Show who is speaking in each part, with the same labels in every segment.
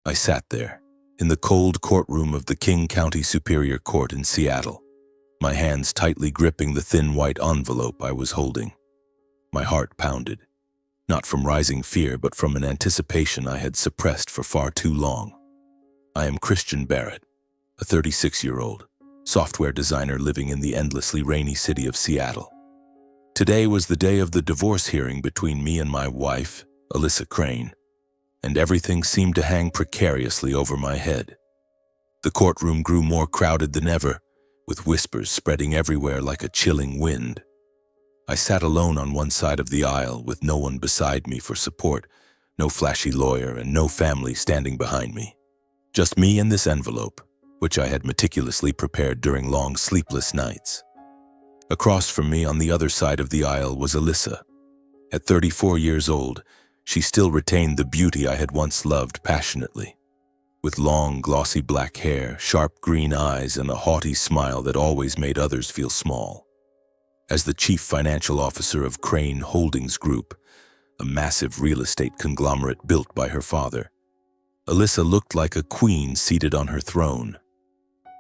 Speaker 1: I sat there, in the cold courtroom of the King County Superior Court in Seattle, my hands tightly gripping the thin white envelope I was holding. My heart pounded, not from rising fear but from an anticipation I had suppressed for far too long. I am Christian Barrett, a 36-year-old software designer living in the endlessly rainy city of Seattle. Today was the day of the divorce hearing between me and my wife, Alyssa Crane, and everything seemed to hang precariously over my head. The courtroom grew more crowded than ever, with whispers spreading everywhere like a chilling wind. I sat alone on one side of the aisle with no one beside me for support, no flashy lawyer and no family standing behind me. Just me and this envelope, which I had meticulously prepared during long sleepless nights. Across from me on the other side of the aisle was Alyssa. At 34 years old, she still retained the beauty I had once loved passionately. With long, glossy black hair, sharp green eyes, and a haughty smile that always made others feel small. As the chief financial officer of Crane Holdings Group, a massive real estate conglomerate built by her father, Alyssa looked like a queen seated on her throne.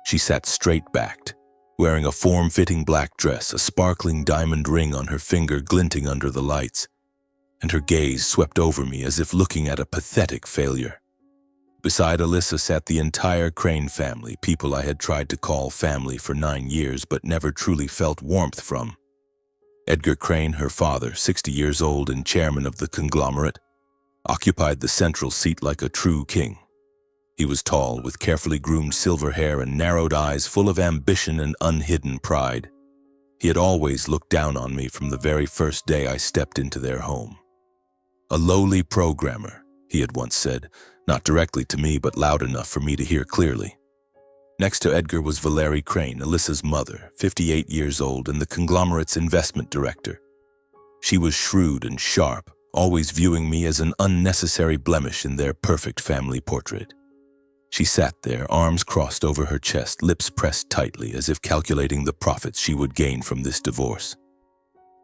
Speaker 1: She sat straight-backed, wearing a form-fitting black dress, a sparkling diamond ring on her finger glinting under the lights, and her gaze swept over me as if looking at a pathetic failure. Beside Alyssa sat the entire Crane family, people I had tried to call family for 9 years but never truly felt warmth from. Edgar Crane, her father, 60 years old and chairman of the conglomerate, occupied the central seat like a true king. He was tall, with carefully groomed silver hair and narrowed eyes full of ambition and unhidden pride. He had always looked down on me from the very first day I stepped into their home. A lowly programmer, he had once said, not directly to me but loud enough for me to hear clearly. Next to Edgar was Valerie Crane, Alyssa's mother, 58 years old and the conglomerate's investment director. She was shrewd and sharp, always viewing me as an unnecessary blemish in their perfect family portrait. She sat there, arms crossed over her chest, lips pressed tightly as if calculating the profits she would gain from this divorce.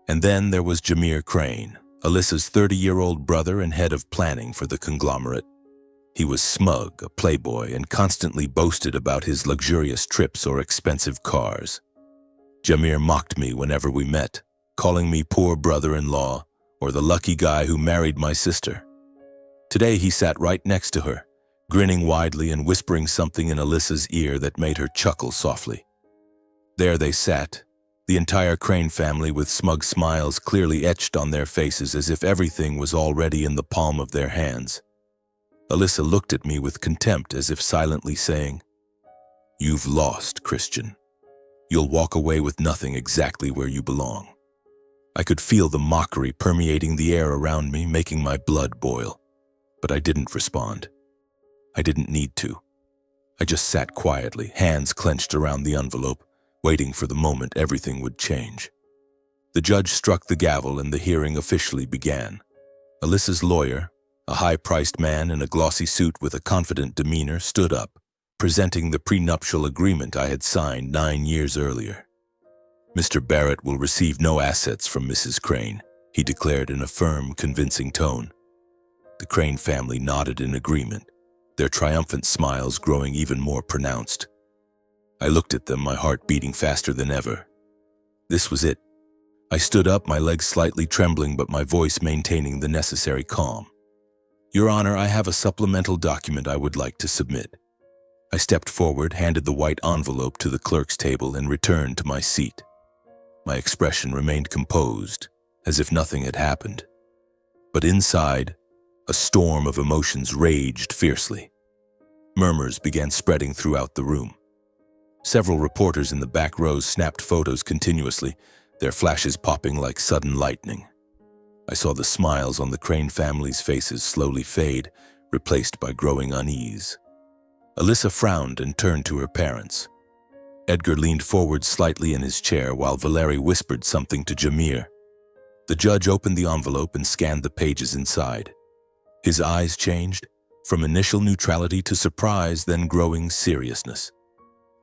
Speaker 1: And then there was Jameer Crane, Alyssa's 30-year-old brother and head of planning for the conglomerate. He was smug, a playboy, and constantly boasted about his luxurious trips or expensive cars. Jameer mocked me whenever we met, calling me poor brother-in-law or the lucky guy who married my sister. Today he sat right next to her, grinning widely and whispering something in Alyssa's ear that made her chuckle softly. There they sat, the entire Crane family with smug smiles clearly etched on their faces as if everything was already in the palm of their hands. Alyssa looked at me with contempt as if silently saying, "You've lost, Christian. You'll walk away with nothing exactly where you belong." I could feel the mockery permeating the air around me, making my blood boil, but I didn't respond. I didn't need to. I just sat quietly, hands clenched around the envelope, waiting for the moment everything would change. The judge struck the gavel and the hearing officially began. Alyssa's lawyer, a high-priced man in a glossy suit with a confident demeanor, stood up, presenting the prenuptial agreement I had signed 9 years earlier. "Mr. Barrett will receive no assets from Mrs. Crane," he declared in a firm, convincing tone. The Crane family nodded in agreement, their triumphant smiles growing even more pronounced. I looked at them, my heart beating faster than ever. This was it. I stood up, my legs slightly trembling but my voice maintaining the necessary calm. "Your Honor, I have a supplemental document I would like to submit." I stepped forward, handed the white envelope to the clerk's table, and returned to my seat. My expression remained composed, as if nothing had happened. But inside, a storm of emotions raged fiercely. Murmurs began spreading throughout the room. Several reporters in the back rows snapped photos continuously, their flashes popping like sudden lightning. I saw the smiles on the Crane family's faces slowly fade, replaced by growing unease. Alyssa frowned and turned to her parents. Edgar leaned forward slightly in his chair while Valerie whispered something to Jameer. The judge opened the envelope and scanned the pages inside. His eyes changed, from initial neutrality to surprise, then growing seriousness.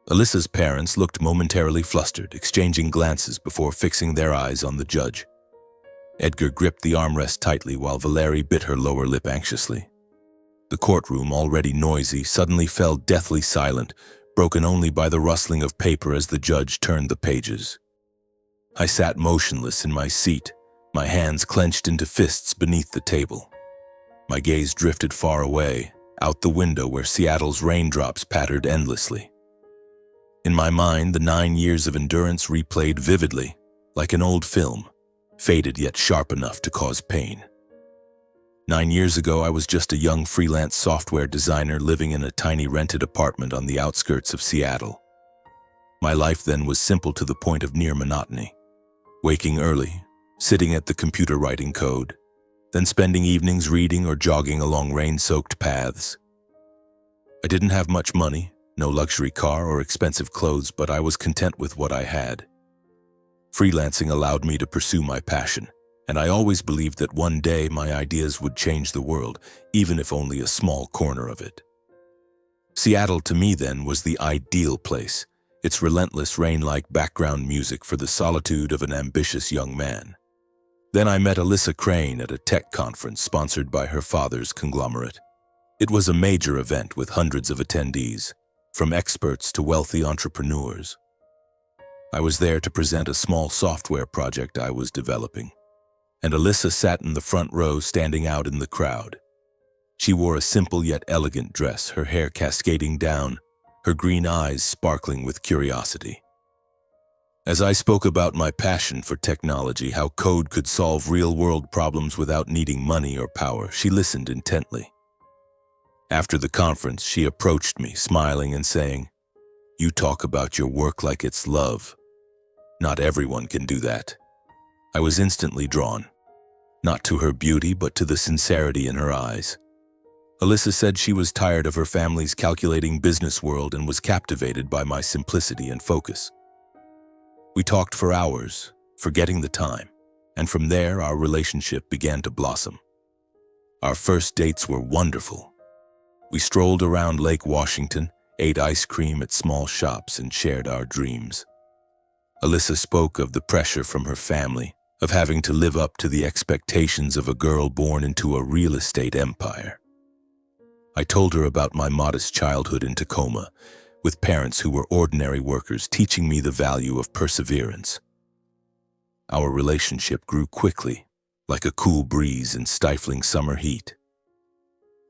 Speaker 1: Alyssa's parents looked momentarily flustered, exchanging glances before fixing their eyes on the judge. Edgar gripped the armrest tightly while Valerie bit her lower lip anxiously. The courtroom, already noisy, suddenly fell deathly silent, broken only by the rustling of paper as the judge turned the pages. I sat motionless in my seat, my hands clenched into fists beneath the table. My gaze drifted far away, out the window where Seattle's raindrops pattered endlessly. In my mind, the 9 years of endurance replayed vividly, like an old film, faded yet sharp enough to cause pain. 9 years ago, I was just a young freelance software designer living in a tiny rented apartment on the outskirts of Seattle. My life then was simple to the point of near monotony. Waking early, sitting at the computer writing code, then spending evenings reading or jogging along rain-soaked paths. I didn't have much money, no luxury car or expensive clothes, but I was content with what I had. Freelancing allowed me to pursue my passion, and I always believed that one day my ideas would change the world, even if only a small corner of it. Seattle to me then was the ideal place, its relentless rain-like background music for the solitude of an ambitious young man. Then I met Alyssa Crane at a tech conference sponsored by her father's conglomerate. It was a major event with hundreds of attendees, from experts to wealthy entrepreneurs. I was there to present a small software project I was developing, and Alyssa sat in the front row standing out in the crowd. She wore a simple yet elegant dress, her hair cascading down, her green eyes sparkling with curiosity. As I spoke about my passion for technology, how code could solve real-world problems without needing money or power, she listened intently. After the conference, she approached me, smiling and saying, "You talk about your work like it's love. Not everyone can do that." I was instantly drawn, not to her beauty, but to the sincerity in her eyes. Alyssa said she was tired of her family's calculating business world and was captivated by my simplicity and focus. We talked for hours, forgetting the time, and from there our relationship began to blossom. Our first dates were wonderful. We strolled around Lake Washington, ate ice cream at small shops, and shared our dreams. Alyssa spoke of the pressure from her family, of having to live up to the expectations of a girl born into a real estate empire. I told her about my modest childhood in Tacoma, with parents who were ordinary workers teaching me the value of perseverance. Our relationship grew quickly, like a cool breeze in stifling summer heat.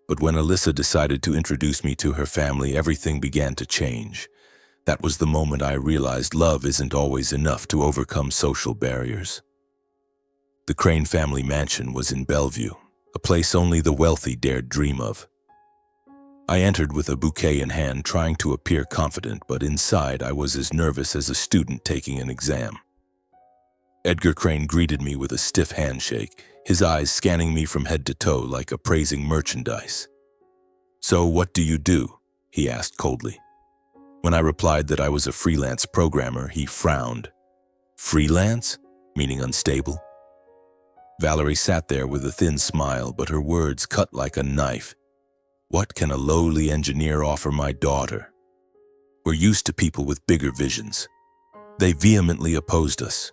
Speaker 1: But when Alyssa decided to introduce me to her family, everything began to change. That was the moment I realized love isn't always enough to overcome social barriers. The Crane family mansion was in Bellevue, a place only the wealthy dared dream of. I entered with a bouquet in hand, trying to appear confident, but inside I was as nervous as a student taking an exam. Edgar Crane greeted me with a stiff handshake, his eyes scanning me from head to toe like appraising merchandise. "So what do you do?" he asked coldly. When I replied that I was a freelance programmer, he frowned. "Freelance? Meaning unstable?" Valerie sat there with a thin smile, but her words cut like a knife. "What can a lowly engineer offer my daughter? We're used to people with bigger visions." They vehemently opposed us.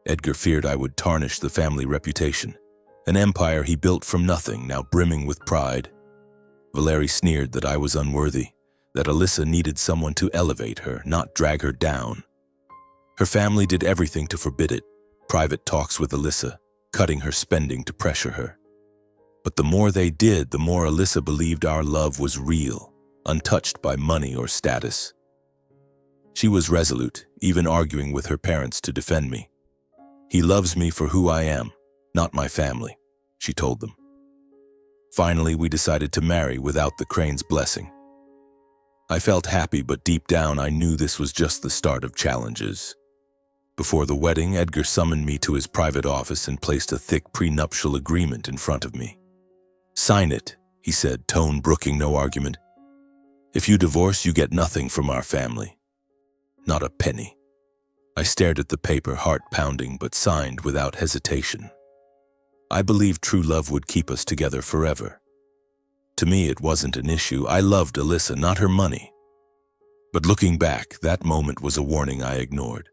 Speaker 1: Edgar feared I would tarnish the family reputation, an empire he built from nothing, now brimming with pride. Valerie sneered that I was unworthy, that Alyssa needed someone to elevate her, not drag her down. Her family did everything to forbid it, private talks with Alyssa, cutting her spending to pressure her. But the more they did, the more Alyssa believed our love was real, untouched by money or status. She was resolute, even arguing with her parents to defend me. "He loves me for who I am, not my family," she told them. Finally, we decided to marry without the Crane's blessing. I felt happy, but deep down I knew this was just the start of challenges. Before the wedding, Edgar summoned me to his private office and placed a thick prenuptial agreement in front of me. "Sign it," he said, tone brooking no argument. "If you divorce, you get nothing from our family. Not a penny." I stared at the paper, heart pounding, but signed without hesitation. I believed true love would keep us together forever. To me, it wasn't an issue. I loved Alyssa, not her money. But looking back, that moment was a warning I ignored.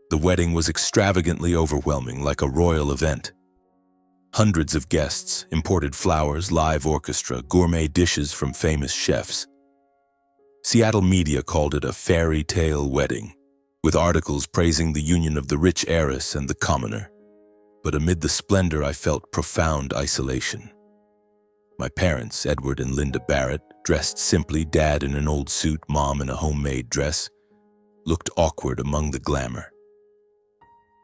Speaker 1: The wedding was extravagantly overwhelming, like a royal event. Hundreds of guests, imported flowers, live orchestra, gourmet dishes from famous chefs. Seattle media called it a fairy tale wedding, with articles praising the union of the rich heiress and the commoner. But amid the splendor, I felt profound isolation. My parents, Edward and Linda Barrett, dressed simply, Dad in an old suit, Mom in a homemade dress, looked awkward among the glamour.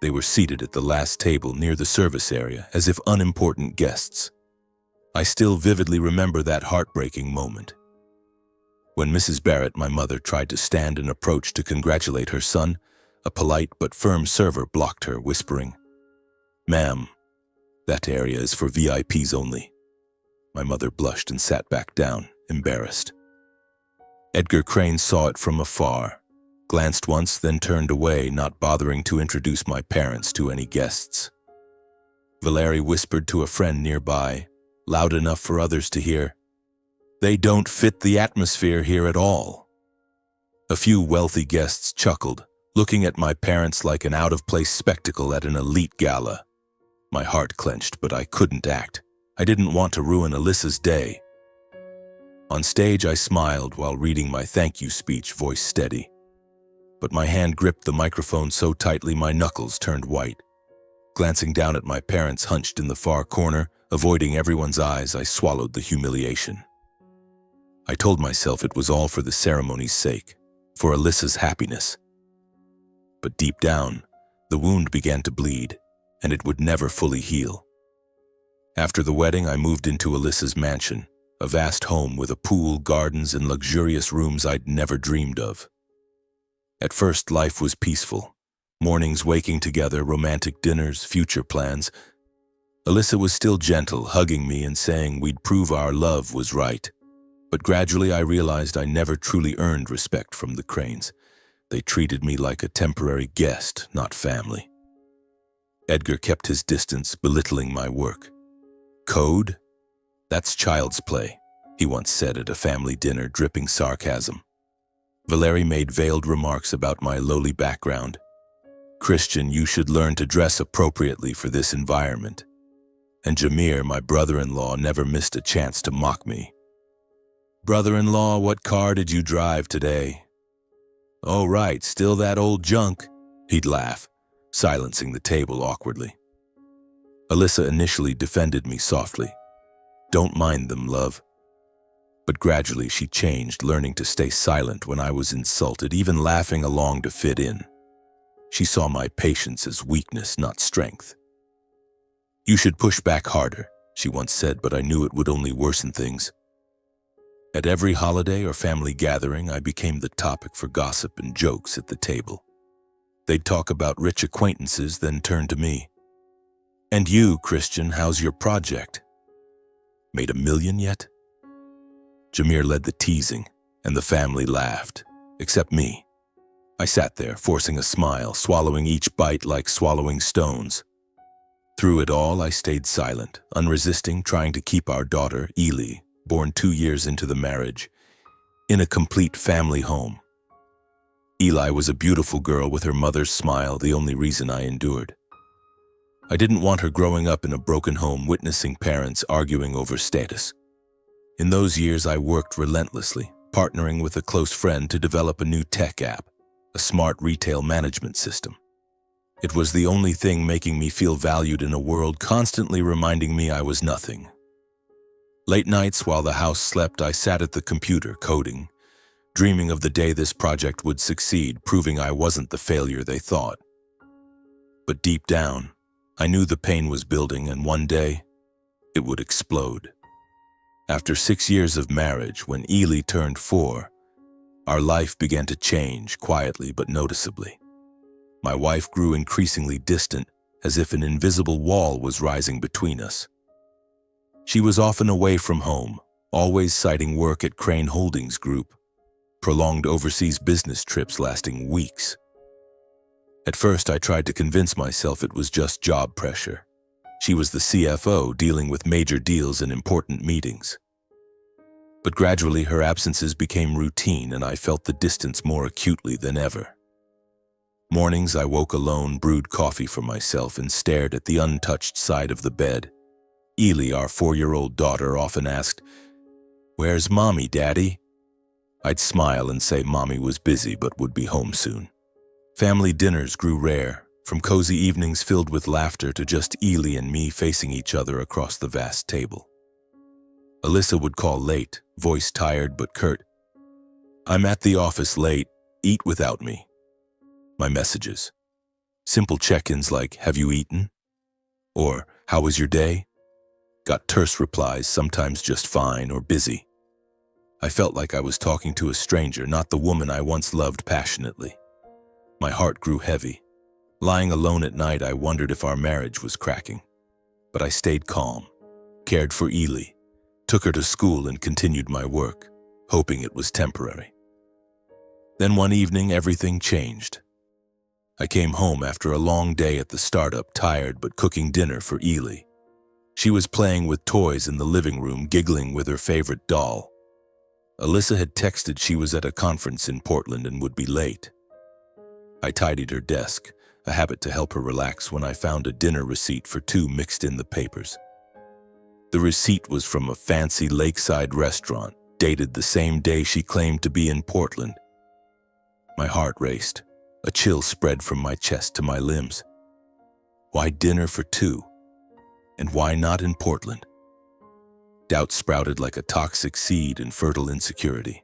Speaker 1: They were seated at the last table near the service area, as if unimportant guests. I still vividly remember that heartbreaking moment. When Mrs. Barrett, my mother, tried to stand and approach to congratulate her son, a polite but firm server blocked her, whispering, "Ma'am, that area is for VIPs only." My mother blushed and sat back down, embarrassed. Edgar Crane saw it from afar, glanced once, then turned away, not bothering to introduce my parents to any guests. Valerie whispered to a friend nearby, loud enough for others to hear, "They don't fit the atmosphere here at all." A few wealthy guests chuckled, looking at my parents like an out-of-place spectacle at an elite gala. My heart clenched, but I couldn't act. I didn't want to ruin Alyssa's day. On stage, I smiled while reading my thank you speech, voice steady. But my hand gripped the microphone so tightly my knuckles turned white. Glancing down at my parents hunched in the far corner, avoiding everyone's eyes, I swallowed the humiliation. I told myself it was all for the ceremony's sake, for Alyssa's happiness. But deep down, the wound began to bleed, and it would never fully heal. After the wedding, I moved into Alyssa's mansion, a vast home with a pool, gardens, and luxurious rooms I'd never dreamed of. At first, life was peaceful. Mornings waking together, romantic dinners, future plans. Alyssa was still gentle, hugging me and saying we'd prove our love was right. But gradually I realized I never truly earned respect from the Cranes. They treated me like a temporary guest, not family. Edgar kept his distance, belittling my work. "Code? That's child's play," he once said at a family dinner, dripping sarcasm. Valerie made veiled remarks about my lowly background. "Christian, you should learn to dress appropriately for this environment." And Jameer, my brother-in-law, never missed a chance to mock me. "Brother-in-law, what car did you drive today?" "Oh, right, still that old junk," he'd laugh, silencing the table awkwardly. Alyssa initially defended me softly. "Don't mind them, love." But gradually she changed, learning to stay silent when I was insulted, even laughing along to fit in. She saw my patience as weakness, not strength. "You should push back harder," she once said, but I knew it would only worsen things. At every holiday or family gathering, I became the topic for gossip and jokes at the table. They'd talk about rich acquaintances, then turn to me. "And you, Christian, how's your project? Made $1 million yet?" Jameer led the teasing, and the family laughed, except me. I sat there, forcing a smile, swallowing each bite like swallowing stones. Through it all, I stayed silent, unresisting, trying to keep our daughter, Ely, born 2 years into the marriage, in a complete family home. Eli was a beautiful girl with her mother's smile, the only reason I endured. I didn't want her growing up in a broken home, witnessing parents arguing over status. In those years, I worked relentlessly, partnering with a close friend to develop a new tech app, a smart retail management system. It was the only thing making me feel valued in a world constantly reminding me I was nothing. Late nights while the house slept, I sat at the computer coding, dreaming of the day this project would succeed, proving I wasn't the failure they thought. But deep down, I knew the pain was building, and one day, it would explode. After 6 years of marriage, when Ely turned 4, our life began to change, quietly but noticeably. My wife grew increasingly distant, as if an invisible wall was rising between us. She was often away from home, always citing work at Crane Holdings Group, prolonged overseas business trips lasting weeks. At first, I tried to convince myself it was just job pressure. She was the CFO, dealing with major deals and important meetings. But gradually, her absences became routine, and I felt the distance more acutely than ever. Mornings, I woke alone, brewed coffee for myself, and stared at the untouched side of the bed, Ely, our 4-year-old daughter, often asked, "Where's Mommy, Daddy?" I'd smile and say Mommy was busy but would be home soon. Family dinners grew rare, from cozy evenings filled with laughter to just Ely and me facing each other across the vast table. Alyssa would call late, voice tired but curt. "I'm at the office late, eat without me." My messages. Simple check-ins like, "Have you eaten?" Or, "How was your day?" Got terse replies, sometimes just fine or busy. I felt like I was talking to a stranger, not the woman I once loved passionately. My heart grew heavy. Lying alone at night, I wondered if our marriage was cracking. But I stayed calm, cared for Ely, took her to school and continued my work, hoping it was temporary. Then one evening, everything changed. I came home after a long day at the startup, tired but cooking dinner for Ely. She was playing with toys in the living room, giggling with her favorite doll. Alyssa had texted she was at a conference in Portland and would be late. I tidied her desk, a habit to help her relax, when I found a dinner receipt for two mixed in the papers. The receipt was from a fancy lakeside restaurant, dated the same day she claimed to be in Portland. My heart raced. A chill spread from my chest to my limbs. Why dinner for two? And why not in Portland? Doubt sprouted like a toxic seed in fertile insecurity.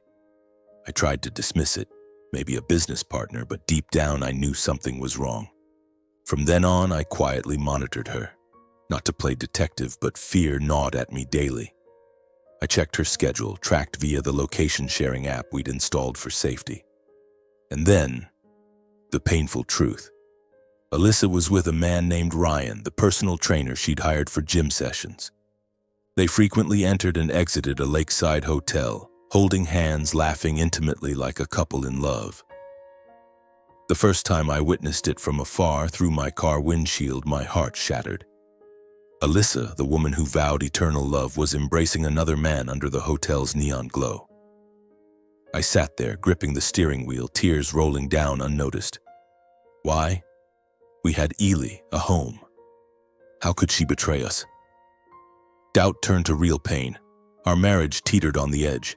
Speaker 1: I tried to dismiss it, maybe a business partner, but deep down I knew something was wrong. From then on, I quietly monitored her. Not to play detective, but fear gnawed at me daily. I checked her schedule, tracked via the location-sharing app we'd installed for safety. And then, the painful truth. Alyssa was with a man named Ryan, the personal trainer she'd hired for gym sessions. They frequently entered and exited a lakeside hotel, holding hands, laughing intimately like a couple in love. The first time I witnessed it from afar through my car windshield, my heart shattered. Alyssa, the woman who vowed eternal love, was embracing another man under the hotel's neon glow. I sat there, gripping the steering wheel, tears rolling down unnoticed. Why? We had Ely, a home. How could she betray us? Doubt turned to real pain. Our marriage teetered on the edge.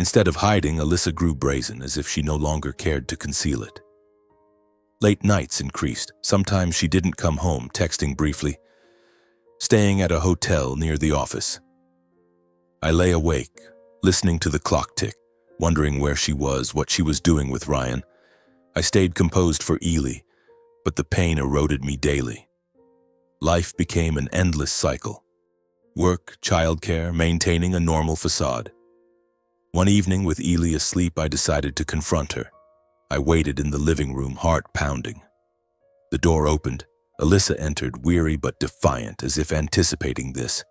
Speaker 1: Instead of hiding, Alyssa grew brazen, as if she no longer cared to conceal it. Late nights increased. Sometimes she didn't come home, texting briefly, staying at a hotel near the office. I lay awake, listening to the clock tick, wondering where she was, what she was doing with Ryan. I stayed composed for Ely, but the pain eroded me daily. Life became an endless cycle. Work, childcare, maintaining a normal facade. One evening, with Ely asleep, I decided to confront her. I waited in the living room, heart pounding. The door opened. Alyssa entered, weary but defiant, as if anticipating this.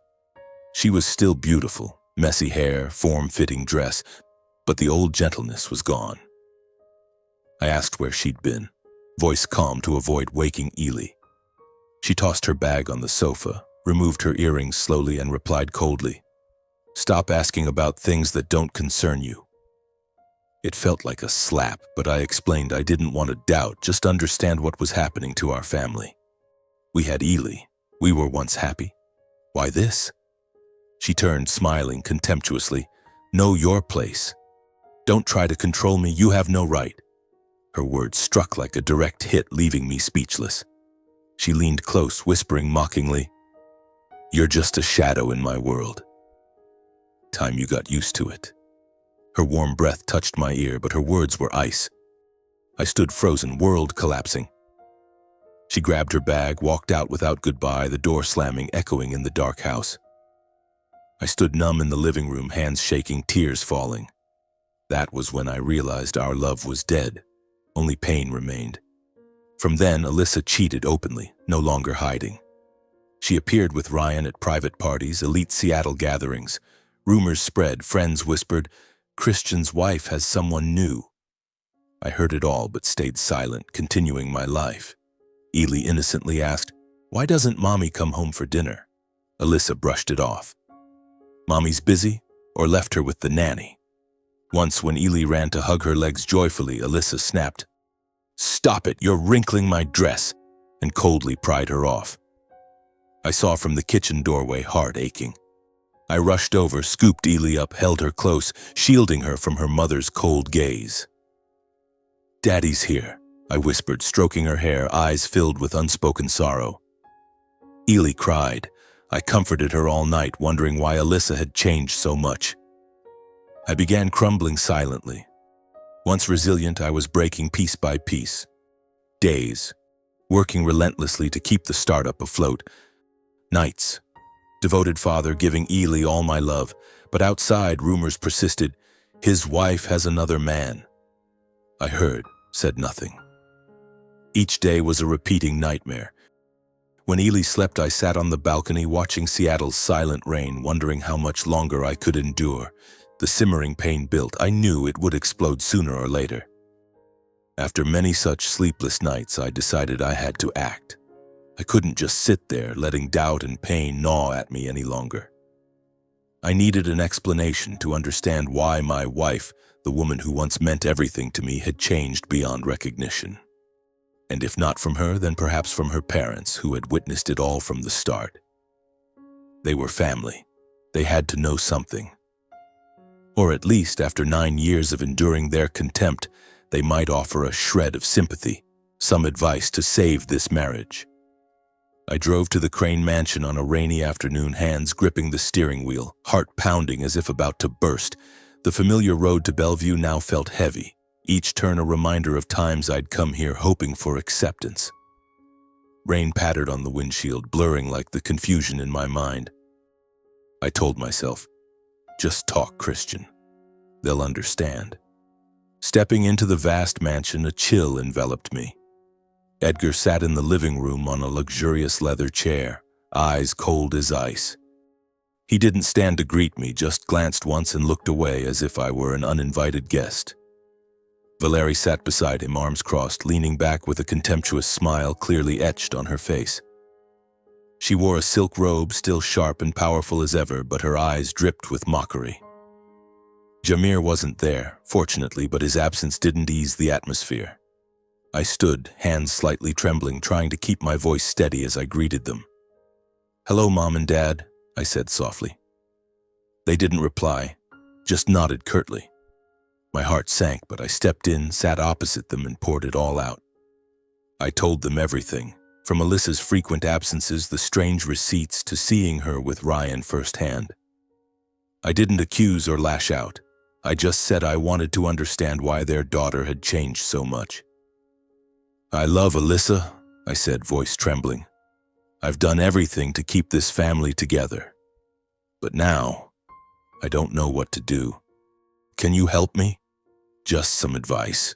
Speaker 1: She was still beautiful, messy hair, form-fitting dress, but the old gentleness was gone. I asked where she'd been, voice calm to avoid waking Ely. She tossed her bag on the sofa, removed her earrings slowly, and replied coldly, "Stop asking about things that don't concern you." It felt like a slap, but I explained I didn't want to doubt, just understand what was happening to our family. We had Ely. We were once happy. Why this? She turned, smiling contemptuously. "Know your place. Don't try to control me, you have no right." Her words struck like a direct hit, leaving me speechless. She leaned close, whispering mockingly, "You're just a shadow in my world. Time you got used to it." Her warm breath touched my ear, but her words were ice. I stood frozen, world collapsing. She grabbed her bag, walked out without goodbye, the door slamming, echoing in the dark house. I stood numb in the living room, hands shaking, tears falling. That was when I realized our love was dead. Only pain remained. From then, Alyssa cheated openly, no longer hiding. She appeared with Ryan at private parties, elite Seattle gatherings. Rumors spread, friends whispered, "Christian's wife has someone new." I heard it all but stayed silent, continuing my life. Ely innocently asked, "Why doesn't Mommy come home for dinner?" Alyssa brushed it off. "Mommy's busy," or left her with the nanny. Once, when Ely ran to hug her legs joyfully, Alyssa snapped, "Stop it, you're wrinkling my dress," and coldly pried her off. I saw from the kitchen doorway, heart aching. I rushed over, scooped Ely up, held her close, shielding her from her mother's cold gaze. "Daddy's here," I whispered, stroking her hair, eyes filled with unspoken sorrow. Ely cried. I comforted her all night, wondering why Alyssa had changed so much. I began crumbling silently. Once resilient, I was breaking piece by piece. Days, working relentlessly to keep the startup afloat. Nights, devoted father giving Ely all my love, but outside rumors persisted. His wife has another man. I heard, said nothing. Each day was a repeating nightmare. When Ely slept, I sat on the balcony watching Seattle's silent rain, wondering how much longer I could endure. The simmering pain built. I knew it would explode sooner or later. After many such sleepless nights, I decided I had to act. I couldn't just sit there, letting doubt and pain gnaw at me any longer. I needed an explanation to understand why my wife, the woman who once meant everything to me, had changed beyond recognition. And if not from her, then perhaps from her parents, who had witnessed it all from the start. They were family. They had to know something. Or at least, after 9 years of enduring their contempt, they might offer a shred of sympathy, some advice to save this marriage. I drove to the Crane mansion on a rainy afternoon, hands gripping the steering wheel, heart pounding as if about to burst. The familiar road to Bellevue now felt heavy, each turn a reminder of times I'd come here hoping for acceptance. Rain pattered on the windshield, blurring like the confusion in my mind. I told myself, just talk, Christian. They'll understand. Stepping into the vast mansion, a chill enveloped me. Edgar sat in the living room on a luxurious leather chair, eyes cold as ice. He didn't stand to greet me, just glanced once and looked away as if I were an uninvited guest. Valerie sat beside him, arms crossed, leaning back with a contemptuous smile clearly etched on her face. She wore a silk robe, still sharp and powerful as ever, but her eyes dripped with mockery. Jameer wasn't there, fortunately, but his absence didn't ease the atmosphere. I stood, hands slightly trembling, trying to keep my voice steady as I greeted them. "Hello, Mom and Dad," I said softly. They didn't reply, just nodded curtly. My heart sank, but I stepped in, sat opposite them, and poured it all out. I told them everything, from Alyssa's frequent absences, the strange receipts, to seeing her with Ryan firsthand. I didn't accuse or lash out. I just said I wanted to understand why their daughter had changed so much. "I love Alyssa," I said, voice trembling. "I've done everything to keep this family together. But now, I don't know what to do. Can you help me? Just some advice."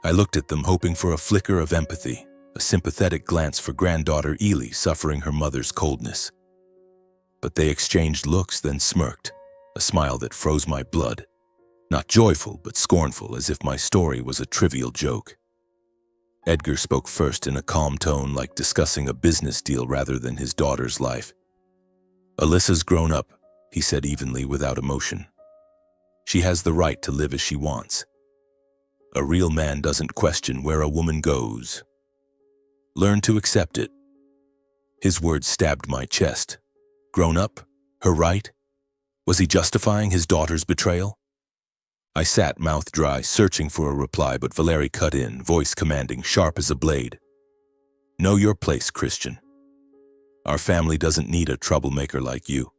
Speaker 1: I looked at them, hoping for a flicker of empathy, a sympathetic glance for granddaughter Ely suffering her mother's coldness. But they exchanged looks, then smirked, a smile that froze my blood. Not joyful, but scornful, as if my story was a trivial joke. Edgar spoke first in a calm tone, like discussing a business deal rather than his daughter's life. "Alyssa's grown up," he said evenly, without emotion. "She has the right to live as she wants. A real man doesn't question where a woman goes. Learn to accept it." His words stabbed my chest. Grown up? Her right? Was he justifying his daughter's betrayal? I sat, mouth dry, searching for a reply, but Valerie cut in, voice commanding, sharp as a blade. "Know your place, Christian. Our family doesn't need a troublemaker like you.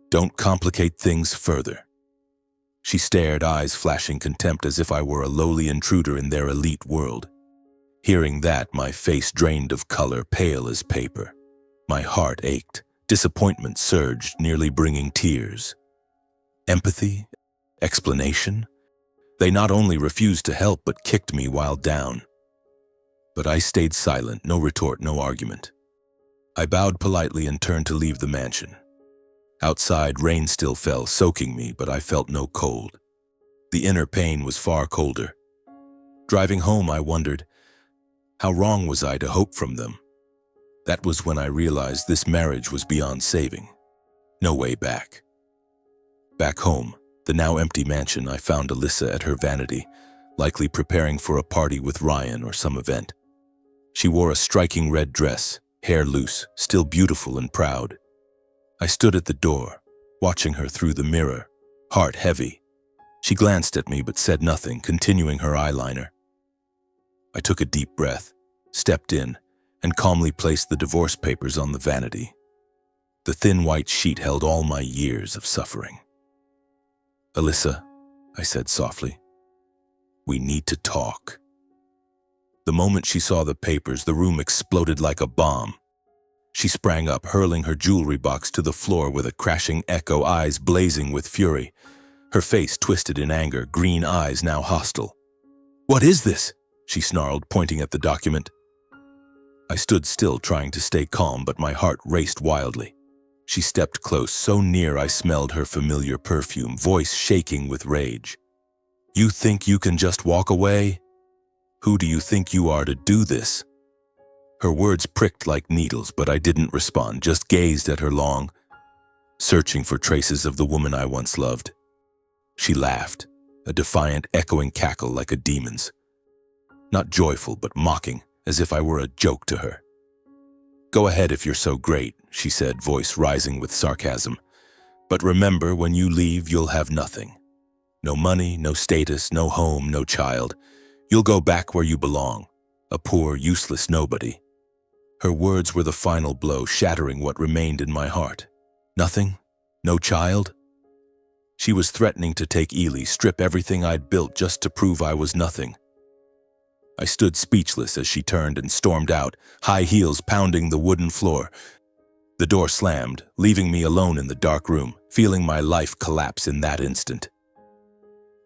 Speaker 1: Don't complicate things further." She stared, eyes flashing contempt, as if I were a lowly intruder in their elite world. Hearing that, my face drained of color, pale as paper. My heart ached. Disappointment surged, nearly bringing tears. Empathy? Explanation? They not only refused to help, but kicked me while down. But I stayed silent, no retort, no argument. I bowed politely and turned to leave the mansion. Outside, rain still fell, soaking me, but I felt no cold. The inner pain was far colder. Driving home, I wondered, how wrong was I to hope from them? That was when I realized this marriage was beyond saving. No way back. Back home, the now empty mansion, I found Alyssa at her vanity, likely preparing for a party with Ryan or some event. She wore a striking red dress, hair loose, still beautiful and proud. I stood at the door, watching her through the mirror, heart heavy. She glanced at me but said nothing, continuing her eyeliner. I took a deep breath, stepped in, and calmly placed the divorce papers on the vanity. The thin white sheet held all my years of suffering. "Alyssa," I said softly, "we need to talk." The moment she saw the papers, the room exploded like a bomb. She sprang up, hurling her jewelry box to the floor with a crashing echo, eyes blazing with fury. Her face twisted in anger, green eyes now hostile. "What is this?" she snarled, pointing at the document. I stood still, trying to stay calm, but my heart raced wildly. She stepped close, so near I smelled her familiar perfume, voice shaking with rage. "You think you can just walk away? Who do you think you are to do this?" Her words pricked like needles, but I didn't respond, just gazed at her long, searching for traces of the woman I once loved. She laughed, a defiant, echoing cackle like a demon's. Not joyful, but mocking, as if I were a joke to her. "Go ahead if you're so great," she said, voice rising with sarcasm. "But remember, when you leave, you'll have nothing. No money, no status, no home, no child. You'll go back where you belong, a poor, useless nobody." Her words were the final blow, shattering what remained in my heart. Nothing? No child? She was threatening to take Ely, strip everything I'd built just to prove I was nothing. I stood speechless as she turned and stormed out, high heels pounding the wooden floor. The door slammed, leaving me alone in the dark room, feeling my life collapse in that instant.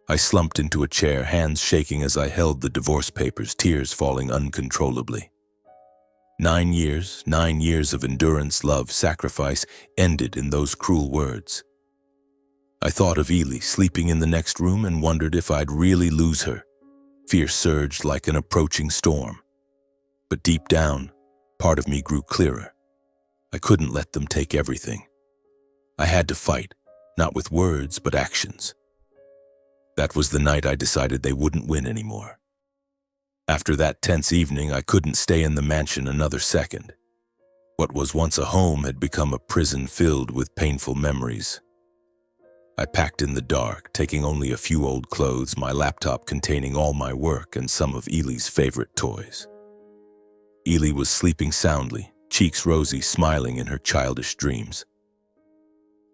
Speaker 1: I slumped into a chair, hands shaking as I held the divorce papers, tears falling uncontrollably. 9 years of endurance, love, sacrifice ended in those cruel words. I thought of Ely sleeping in the next room and wondered if I'd really lose her. Fear surged like an approaching storm. But deep down, part of me grew clearer. I couldn't let them take everything. I had to fight, not with words, but actions. That was the night I decided they wouldn't win anymore. After that tense evening, I couldn't stay in the mansion another second. What was once a home had become a prison filled with painful memories. I packed in the dark, taking only a few old clothes, my laptop containing all my work and some of Ely's favorite toys. Ely was sleeping soundly, cheeks rosy, smiling in her childish dreams.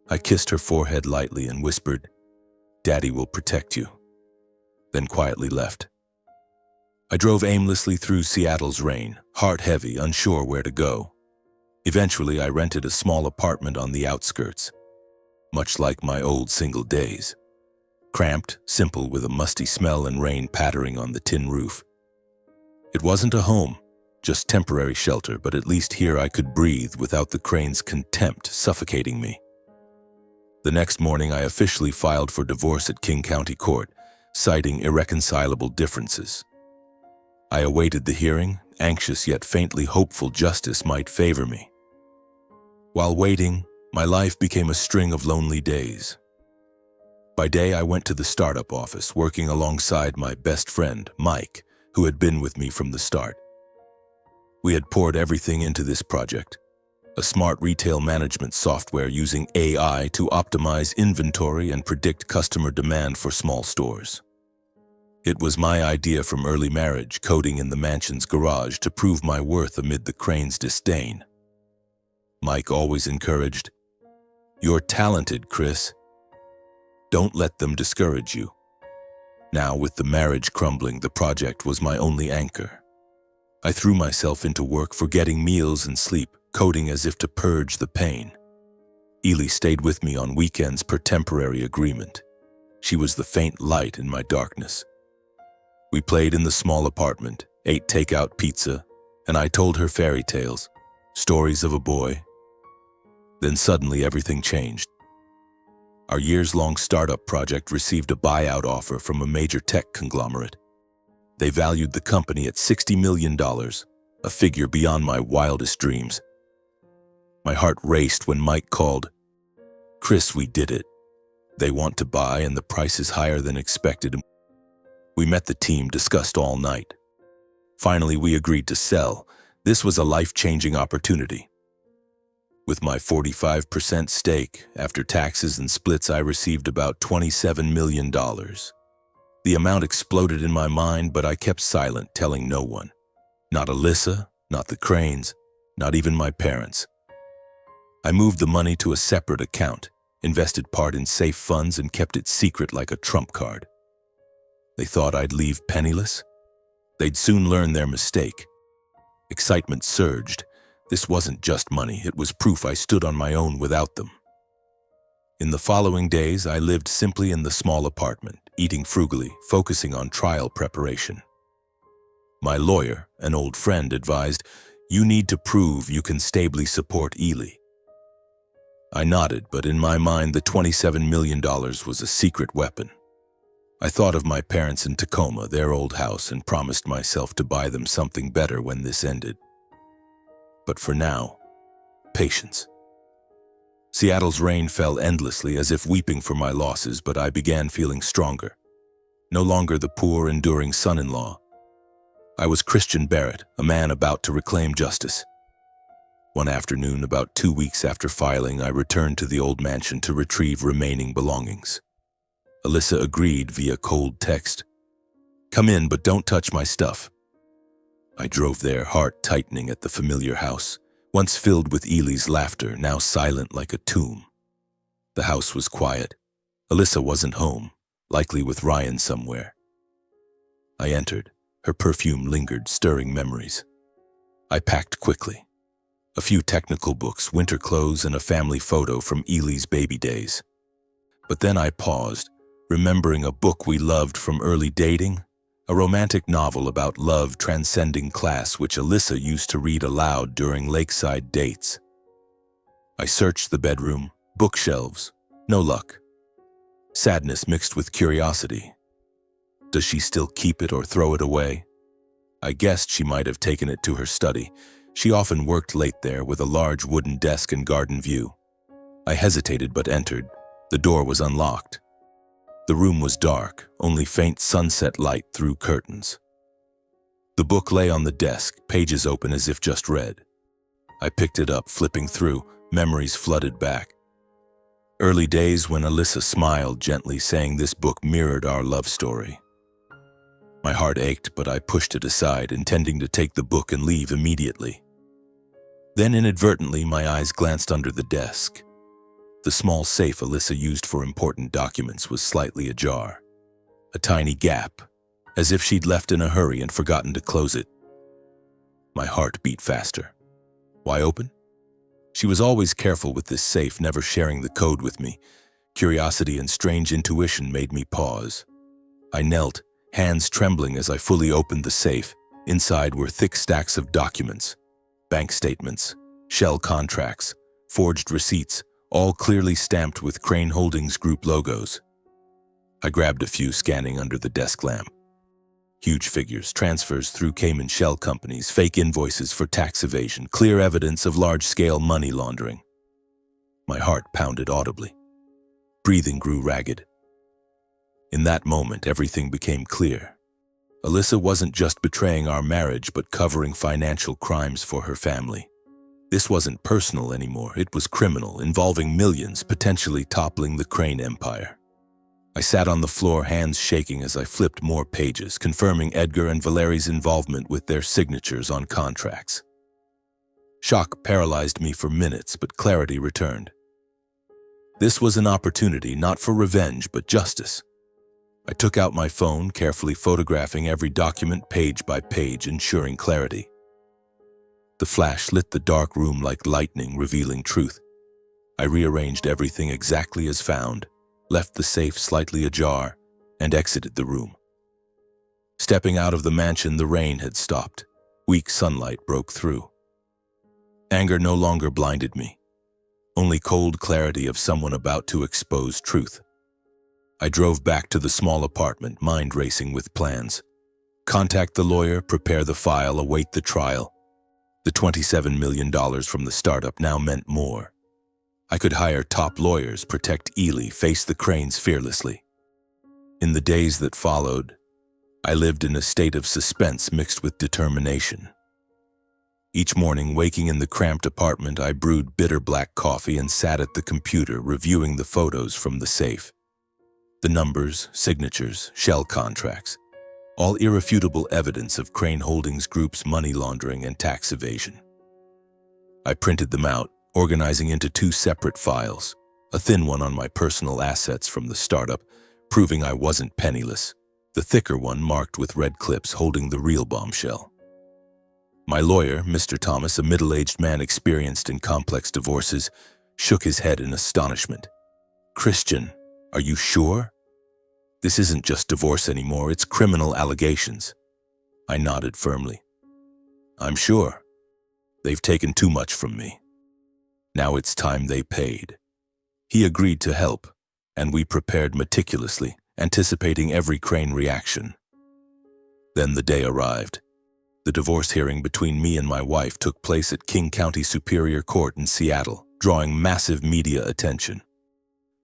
Speaker 1: I kissed her forehead lightly and whispered, "Daddy will protect you," then quietly left. I drove aimlessly through Seattle's rain, heart heavy, unsure where to go. Eventually, I rented a small apartment on the outskirts, much like my old single days. Cramped, simple, with a musty smell and rain pattering on the tin roof. It wasn't a home, just temporary shelter, but at least here I could breathe without the crane's contempt suffocating me. The next morning, I officially filed for divorce at King County Court, citing irreconcilable differences. I awaited the hearing, anxious yet faintly hopeful justice might favor me. While waiting, my life became a string of lonely days. By day, I went to the startup office, working alongside my best friend, Mike, who had been with me from the start. We had poured everything into this project, a smart retail management software using AI to optimize inventory and predict customer demand for small stores. It was my idea from early marriage, coding in the mansion's garage to prove my worth amid the crane's disdain. Mike always encouraged, "You're talented, Chris. Don't let them discourage you." Now, with the marriage crumbling, the project was my only anchor. I threw myself into work, forgetting meals and sleep, coding as if to purge the pain. Ely stayed with me on weekends per temporary agreement. She was the faint light in my darkness. We played in the small apartment, ate takeout pizza, and I told her fairy tales, stories of a boy. Then suddenly everything changed. Our years-long startup project received a buyout offer from a major tech conglomerate. They valued the company at $60 million, a figure beyond my wildest dreams. My heart raced when Mike called, "Chris, we did it. They want to buy and the price is higher than expected." We met the team, discussed all night. Finally, we agreed to sell, This was a life-changing opportunity. With my 45% stake, after taxes and splits, I received about $27 million. The amount exploded in my mind, but I kept silent, telling no one. Not Alyssa, not the Cranes, not even my parents. I moved the money to a separate account, invested part in safe funds, and kept it secret like a trump card. They thought I'd leave penniless? They'd soon learn their mistake. Excitement surged. This wasn't just money, it was proof I stood on my own without them. In the following days, I lived simply in the small apartment, eating frugally, focusing on trial preparation. My lawyer, an old friend, advised, "You need to prove you can stably support Ely." I nodded, but in my mind, the $27 million was a secret weapon. I thought of my parents in Tacoma, their old house, and promised myself to buy them something better when this ended. But for now, patience. Seattle's rain fell endlessly, as if weeping for my losses, but I began feeling stronger. No longer the poor, enduring son-in-law. I was Christian Barrett, a man about to reclaim justice. One afternoon, about 2 weeks after filing, I returned to the old mansion to retrieve remaining belongings. Alyssa agreed via cold text. "Come in, but don't touch my stuff." I drove there, heart tightening at the familiar house, once filled with Ely's laughter, now silent like a tomb. The house was quiet. Alyssa wasn't home, likely with Ryan somewhere. I entered. Her perfume lingered, stirring memories. I packed quickly. A few technical books, winter clothes, and a family photo from Ely's baby days. But then I paused, remembering a book we loved from early dating, a romantic novel about love transcending class which Alyssa used to read aloud during lakeside dates. I searched the bedroom, bookshelves, no luck. Sadness mixed with curiosity. Does she still keep it or throw it away? I guessed she might have taken it to her study. She often worked late there with a large wooden desk and garden view. I hesitated but entered. The door was unlocked. The room was dark, only faint sunset light through curtains. The book lay on the desk, pages open as if just read. I picked it up, flipping through, memories flooded back. Early days when Alyssa smiled gently, saying this book mirrored our love story. My heart ached, but I pushed it aside, intending to take the book and leave immediately. Then inadvertently, my eyes glanced under the desk. The small safe Alyssa used for important documents was slightly ajar. A tiny gap, as if she'd left in a hurry and forgotten to close it. My heart beat faster. Why open? She was always careful with this safe, never sharing the code with me. Curiosity and strange intuition made me pause. I knelt, hands trembling as I fully opened the safe. Inside were thick stacks of documents, bank statements, shell contracts, forged receipts, all clearly stamped with Crane Holdings Group logos. I grabbed a few, scanning under the desk lamp. Huge figures, transfers through Cayman shell companies, fake invoices for tax evasion, clear evidence of large-scale money laundering. My heart pounded audibly. Breathing grew ragged. In that moment, everything became clear. Alyssa wasn't just betraying our marriage, but covering financial crimes for her family. This wasn't personal anymore, it was criminal, involving millions, potentially toppling the Crane empire. I sat on the floor, hands shaking as I flipped more pages, confirming Edgar and Valeri's involvement with their signatures on contracts. Shock paralyzed me for minutes, but clarity returned. This was an opportunity not for revenge, but justice. I took out my phone, carefully photographing every document page by page, ensuring clarity. The flash lit the dark room like lightning, revealing truth. I rearranged everything exactly as found, left the safe slightly ajar, and exited the room. Stepping out of the mansion, the rain had stopped. Weak sunlight broke through. Anger no longer blinded me, only cold clarity of someone about to expose truth. I drove back to the small apartment, mind racing with plans. Contact the lawyer, prepare the file, await the trial. The $27 million from the startup now meant more. I could hire top lawyers, protect Ely, face the Cranes fearlessly. In the days that followed, I lived in a state of suspense mixed with determination. Each morning, waking in the cramped apartment, I brewed bitter black coffee and sat at the computer reviewing the photos from the safe. The numbers, signatures, shell contracts, all irrefutable evidence of Crane Holdings Group's money laundering and tax evasion. I printed them out, organizing into two separate files, a thin one on my personal assets from the startup, proving I wasn't penniless, the thicker one marked with red clips holding the real bombshell. My lawyer, Mr. Thomas, a middle-aged man experienced in complex divorces, shook his head in astonishment. "Christian, are you sure? This isn't just divorce anymore, it's criminal allegations." I nodded firmly. "I'm sure. They've taken too much from me. Now it's time they paid." He agreed to help, and we prepared meticulously, anticipating every Crane reaction. Then the day arrived. The divorce hearing between me and my wife took place at King County Superior Court in Seattle, drawing massive media attention.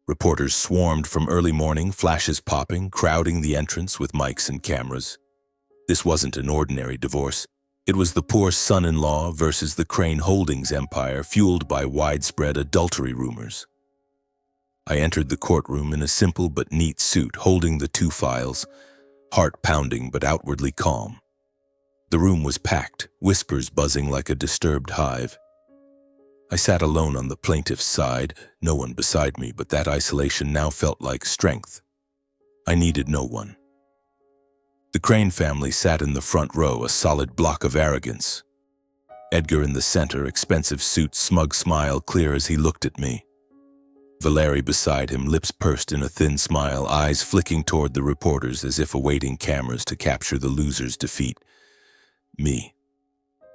Speaker 1: Reporters swarmed from early morning, flashes popping, crowding the entrance with mics and cameras. This wasn't an ordinary divorce. It was the poor son-in-law versus the Crane Holdings empire fueled by widespread adultery rumors. I entered the courtroom in a simple but neat suit, holding the two files, heart pounding but outwardly calm. The room was packed, whispers buzzing like a disturbed hive. I sat alone on the plaintiff's side, no one beside me, but that isolation now felt like strength. I needed no one. The Crane family sat in the front row, a solid block of arrogance. Edgar in the center, expensive suit, smug smile clear as he looked at me. Valerie beside him, lips pursed in a thin smile, eyes flicking toward the reporters as if awaiting cameras to capture the loser's defeat. Me.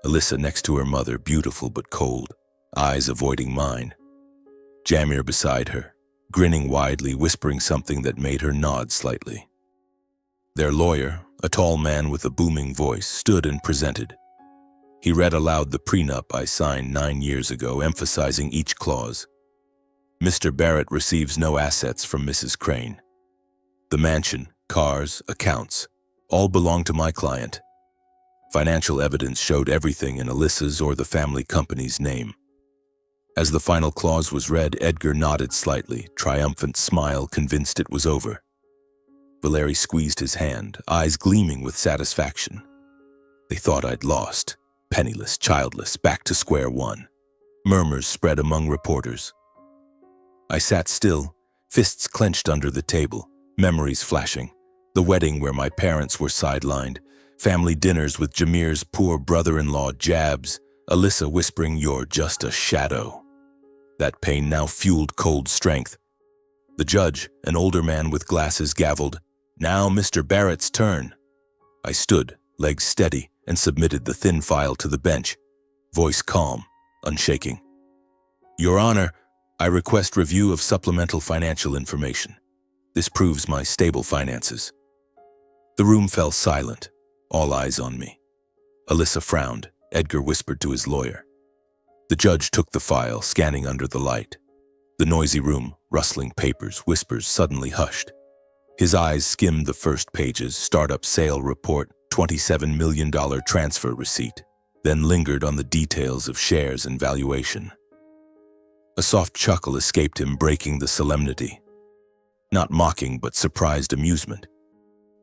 Speaker 1: Alyssa next to her mother, beautiful but cold, eyes avoiding mine. Jamir beside her, grinning widely, whispering something that made her nod slightly. Their lawyer, a tall man with a booming voice, stood and presented. He read aloud the prenup I signed 9 years ago, emphasizing each clause. Mr. Barrett receives no assets from Mrs. Crane. The mansion, cars, accounts, all belong to my client. Financial evidence showed everything in Alyssa's or the family company's name. As the final clause was read, Edgar nodded slightly, triumphant smile convinced it was over. Valerie squeezed his hand, eyes gleaming with satisfaction. They thought I'd lost, penniless, childless, back to square one. Murmurs spread among reporters. I sat still, fists clenched under the table, memories flashing. The wedding where my parents were sidelined, family dinners with Jamir's poor brother-in-law jabs, Alyssa whispering, "You're just a shadow." That pain now fueled cold strength. The judge, an older man with glasses, gavelled, "Now Mr. Barrett's turn." I stood, legs steady, and submitted the thin file to the bench, voice calm, unshaking. "Your Honor, I request review of supplemental financial information. This proves my stable finances." The room fell silent, all eyes on me. Alyssa frowned. Edgar whispered to his lawyer. The judge took the file, scanning under the light. The noisy room, rustling papers, whispers suddenly hushed. His eyes skimmed the first pages, startup sale report, $27 million transfer receipt, then lingered on the details of shares and valuation. A soft chuckle escaped him, breaking the solemnity. Not mocking, but surprised amusement.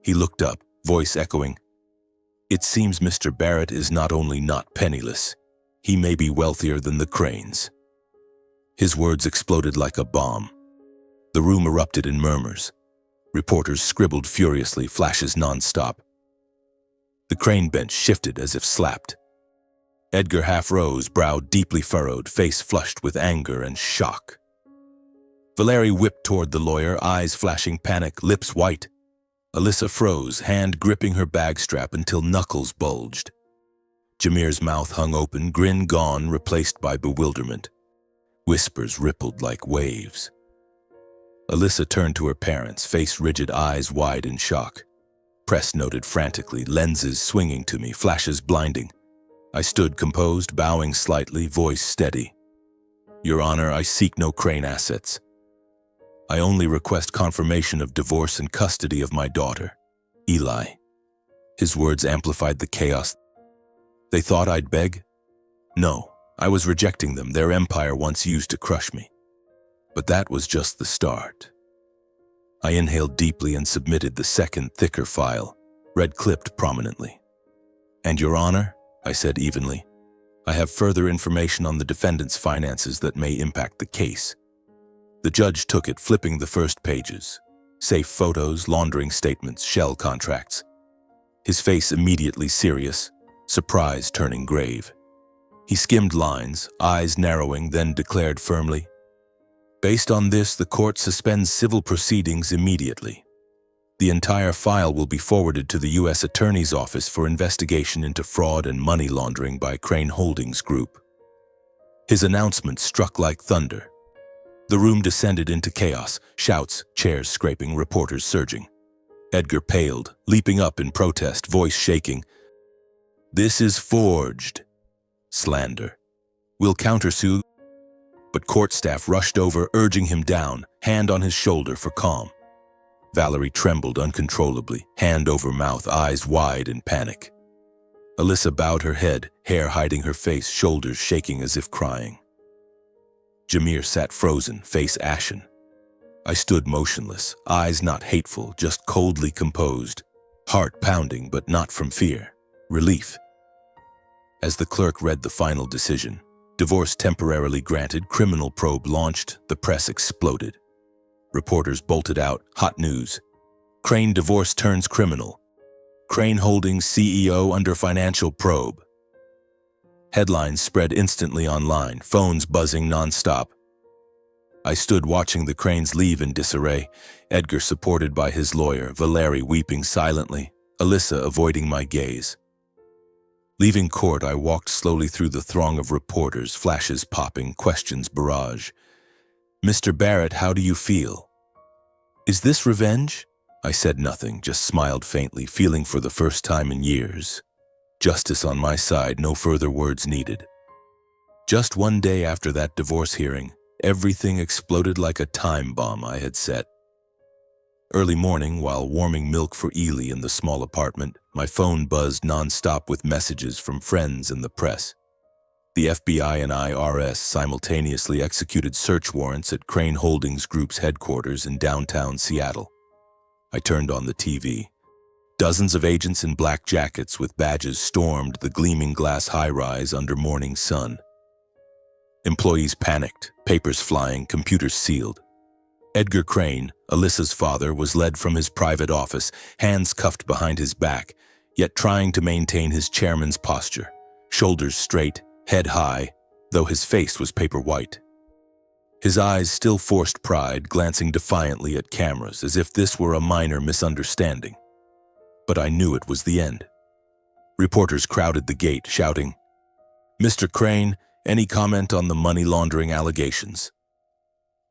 Speaker 1: He looked up, voice echoing, "It seems Mr. Barrett is not only not penniless, he may be wealthier than the Cranes." His words exploded like a bomb. The room erupted in murmurs. Reporters scribbled furiously, flashes non-stop. The Crane bench shifted as if slapped. Edgar half rose, brow deeply furrowed, face flushed with anger and shock. Valerie whipped toward the lawyer, eyes flashing panic, lips white. Alyssa froze, hand gripping her bag strap until knuckles bulged. Jamir's mouth hung open, grin gone, replaced by bewilderment. Whispers rippled like waves. Alyssa turned to her parents, face rigid, eyes wide in shock. Press noted frantically, lenses swinging to me, flashes blinding. I stood composed, bowing slightly, voice steady. "Your Honor, I seek no Crane assets. I only request confirmation of divorce and custody of my daughter, Eli." His words amplified the chaos. "They thought I'd beg? No, I was rejecting them, their empire once used to crush me. But that was just the start. I inhaled deeply and submitted the second, thicker file, red-clipped prominently. "And Your Honor," I said evenly, "I have further information on the defendant's finances that may impact the case." The judge took it, flipping the first pages. Safe photos, laundering statements, shell contracts. His face immediately serious, surprise turning grave. He skimmed lines, eyes narrowing, then declared firmly, "Based on this, the court suspends civil proceedings immediately. The entire file will be forwarded to the U.S. Attorney's Office for investigation into fraud and money laundering by Crane Holdings Group." His announcement struck like thunder. The room descended into chaos, shouts, chairs scraping, reporters surging. Edgar paled, leaping up in protest, voice shaking. "This is forged. Slander. We'll countersue." But court staff rushed over, urging him down, hand on his shoulder for calm. Valerie trembled uncontrollably, hand over mouth, eyes wide in panic. Alyssa bowed her head, hair hiding her face, shoulders shaking as if crying. Jameer sat frozen, face ashen. I stood motionless, eyes not hateful, just coldly composed, heart pounding but not from fear, relief. As the clerk read the final decision, divorce temporarily granted, criminal probe launched, the press exploded. Reporters bolted out, hot news. Crane divorce turns criminal. Crane Holdings CEO under financial probe. Headlines spread instantly online, phones buzzing nonstop. I stood watching the Cranes leave in disarray, Edgar supported by his lawyer, Valerie weeping silently, Alyssa avoiding my gaze. Leaving court, I walked slowly through the throng of reporters, flashes popping, questions barrage. "Mr. Barrett, how do you feel?" "Is this revenge?" I said nothing, just smiled faintly, feeling for the first time in years. Justice on my side, no further words needed. Just one day after that divorce hearing, everything exploded like a time bomb I had set. Early morning, while warming milk for Ely in the small apartment, my phone buzzed nonstop with messages from friends and the press. The FBI and IRS simultaneously executed search warrants at Crane Holdings Group's headquarters in downtown Seattle. I turned on the TV. Dozens of agents in black jackets with badges stormed the gleaming glass high-rise under morning sun. Employees panicked, papers flying, computers sealed. Edgar Crane, Alyssa's father, was led from his private office, hands cuffed behind his back, yet trying to maintain his chairman's posture, shoulders straight, head high, though his face was paper white. His eyes still forced pride, glancing defiantly at cameras, as if this were a minor misunderstanding. But I knew it was the end. Reporters crowded the gate, shouting, "Mr. Crane, any comment on the money laundering allegations?"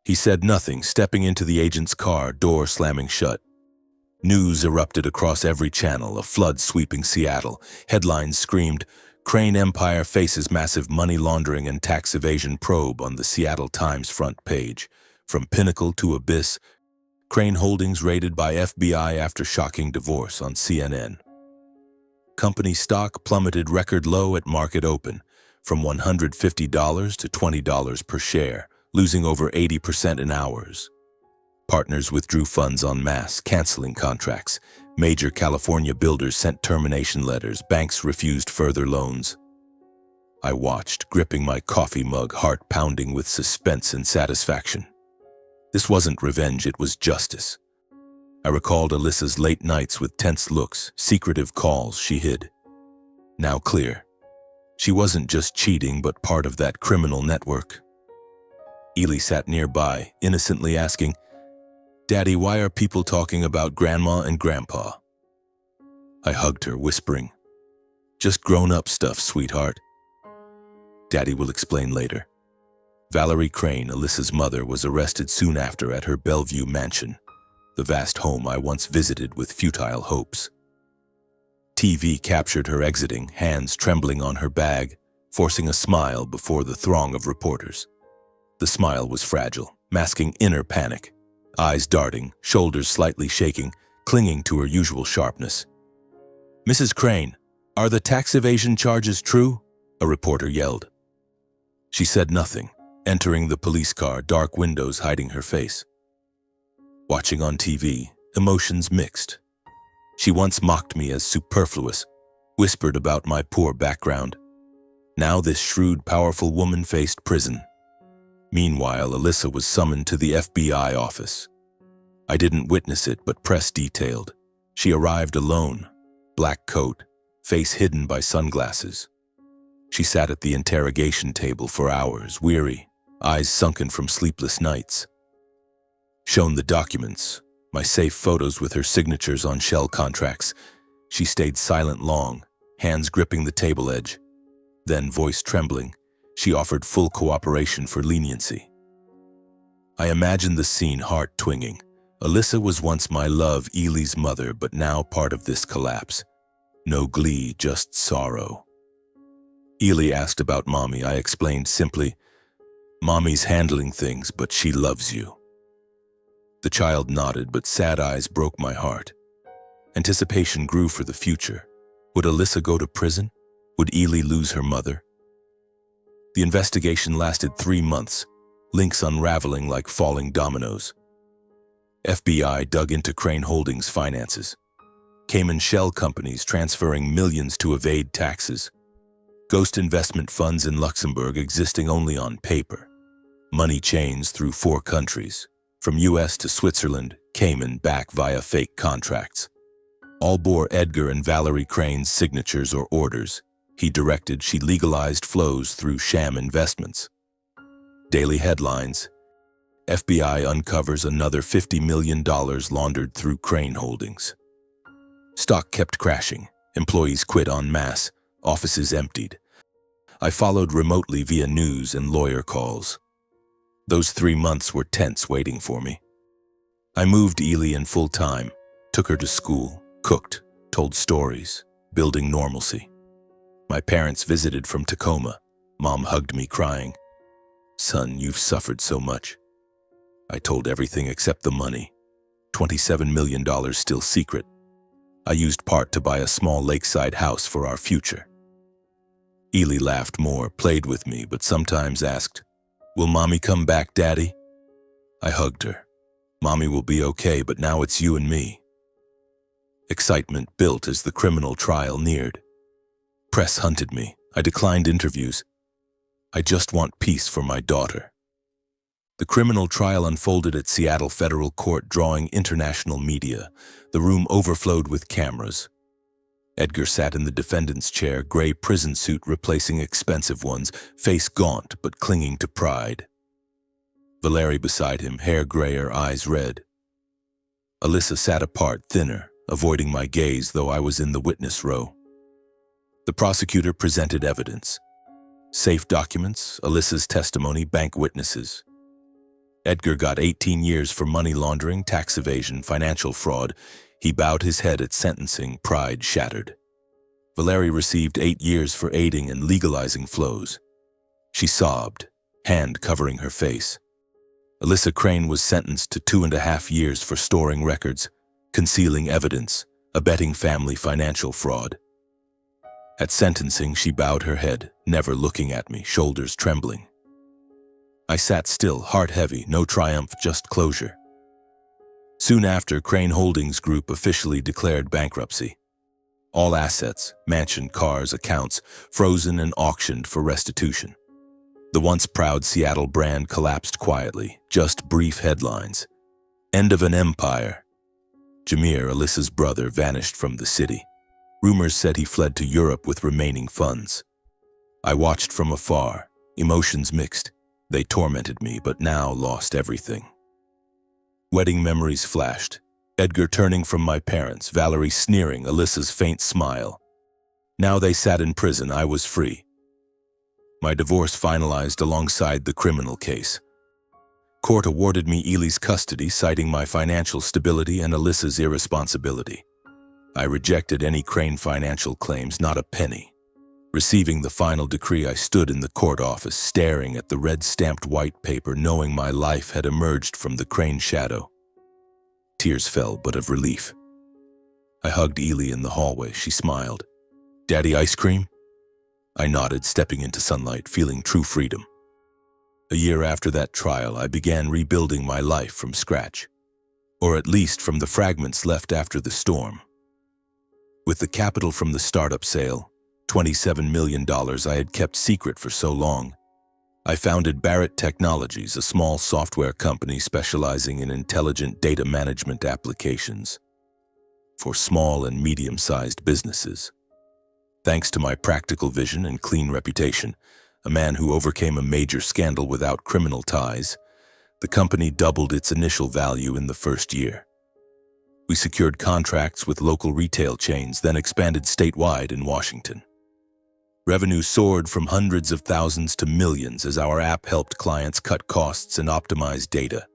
Speaker 1: He said nothing, stepping into the agent's car, door slamming shut. News erupted across every channel, a flood sweeping Seattle. Headlines screamed, "Crane Empire faces massive money laundering and tax evasion probe" on the Seattle Times front page. From pinnacle to abyss, Crane Holdings raided by FBI after shocking divorce on CNN. Company stock plummeted record low at market open, from $150 to $20 per share, losing over 80% in hours. Partners withdrew funds en masse, canceling contracts. Major California builders sent termination letters. Banks refused further loans. I watched, gripping my coffee mug, heart pounding with suspense and satisfaction. This wasn't revenge, it was justice. I recalled Alyssa's late nights with tense looks, secretive calls she hid. Now clear. She wasn't just cheating, but part of that criminal network. Ely sat nearby, innocently asking, "Daddy, why are people talking about Grandma and Grandpa?" I hugged her, whispering, "Just grown-up stuff, sweetheart. Daddy will explain later." Valerie Crane, Alyssa's mother, was arrested soon after at her Bellevue mansion, the vast home I once visited with futile hopes. TV captured her exiting, hands trembling on her bag, forcing a smile before the throng of reporters. The smile was fragile, masking inner panic, eyes darting, shoulders slightly shaking, clinging to her usual sharpness. "Mrs. Crane, are the tax evasion charges true?" a reporter yelled. She said nothing, entering the police car, dark windows hiding her face. Watching on TV, emotions mixed. She once mocked me as superfluous, whispered about my poor background. Now this shrewd, powerful woman faced prison. Meanwhile, Alyssa was summoned to the FBI office. I didn't witness it, but press detailed. She arrived alone, black coat, face hidden by sunglasses. She sat at the interrogation table for hours, weary, eyes sunken from sleepless nights. Shown the documents, my safe photos with her signatures on shell contracts. She stayed silent long, hands gripping the table edge. Then, voice trembling, she offered full cooperation for leniency. I imagined the scene, heart twinging. Alyssa was once my love, Ely's mother, but now part of this collapse. No glee, just sorrow. Ely asked about Mommy. I explained simply, Mommy's handling things, but she loves you. The child nodded, but sad eyes broke my heart. Anticipation grew for the future. Would Alyssa go to prison? Would Ely lose her mother? The investigation lasted 3 months, links unraveling like falling dominoes. FBI dug into Crane Holdings' finances. Cayman shell companies transferring millions to evade taxes. Ghost investment funds in Luxembourg existing only on paper. Money chains through 4 countries, from US to Switzerland, Cayman back via fake contracts. All bore Edgar and Valerie Crane's signatures or orders. He directed, she legalized flows through sham investments. Daily headlines: FBI uncovers another $50 million laundered through Crane Holdings. Stock kept crashing, employees quit en masse, offices emptied. I followed remotely via news and lawyer calls. Those 3 months were tense waiting for me. I moved Ely in full time, took her to school, cooked, told stories, building normalcy. My parents visited from Tacoma. Mom hugged me crying. Son, you've suffered so much. I told everything except the money. $27 million still secret. I used part to buy a small lakeside house for our future. Ely laughed more, played with me, but sometimes asked, Will Mommy come back, Daddy? I hugged her. Mommy will be okay, but now it's you and me. Excitement built as the criminal trial neared. Press hunted me. I declined interviews. I just want peace for my daughter. The criminal trial unfolded at Seattle Federal Court, drawing international media. The room overflowed with cameras. Edgar sat in the defendant's chair, gray prison suit replacing expensive ones, face gaunt but clinging to pride. Valerie beside him, hair grayer, eyes red. Alyssa sat apart, thinner, avoiding my gaze, though I was in the witness row. The prosecutor presented evidence. Safe documents, Alyssa's testimony, bank witnesses. Edgar got 18 years for money laundering, tax evasion, financial fraud. He bowed his head at sentencing, pride shattered. Valerie received 8 years for aiding and legalizing flows. She sobbed, hand covering her face. Alyssa Crane was sentenced to 2.5 years for storing records, concealing evidence, abetting family financial fraud. At sentencing, she bowed her head, never looking at me, shoulders trembling. I sat still, heart heavy, no triumph, just closure. Soon after, Crane Holdings Group officially declared bankruptcy. All assets, mansion, cars, accounts, frozen and auctioned for restitution. The once proud Seattle brand collapsed quietly, just brief headlines. End of an empire. Jameer, Alyssa's brother, vanished from the city. Rumors said he fled to Europe with remaining funds. I watched from afar, emotions mixed. They tormented me, but now lost everything. Wedding memories flashed. Edgar turning from my parents, Valerie sneering, Alyssa's faint smile. Now they sat in prison, I was free. My divorce finalized alongside the criminal case. Court awarded me Ely's custody, citing my financial stability and Alyssa's irresponsibility. I rejected any Crane financial claims, not a penny. Receiving the final decree, I stood in the court office, staring at the red-stamped white paper, knowing my life had emerged from the Crane shadow. Tears fell, but of relief. I hugged Ely in the hallway. She smiled. Daddy, ice cream? I nodded, stepping into sunlight, feeling true freedom. A year after that trial, I began rebuilding my life from scratch, or at least from the fragments left after the storm. With the capital from the startup sale, $27 million I had kept secret for so long, I founded Barrett Technologies, a small software company specializing in intelligent data management applications for small and medium-sized businesses. Thanks to my practical vision and clean reputation, a man who overcame a major scandal without criminal ties, the company doubled its initial value in the first year. We secured contracts with local retail chains, then expanded statewide in Washington. Revenue soared from hundreds of thousands to millions as our app helped clients cut costs and optimize data.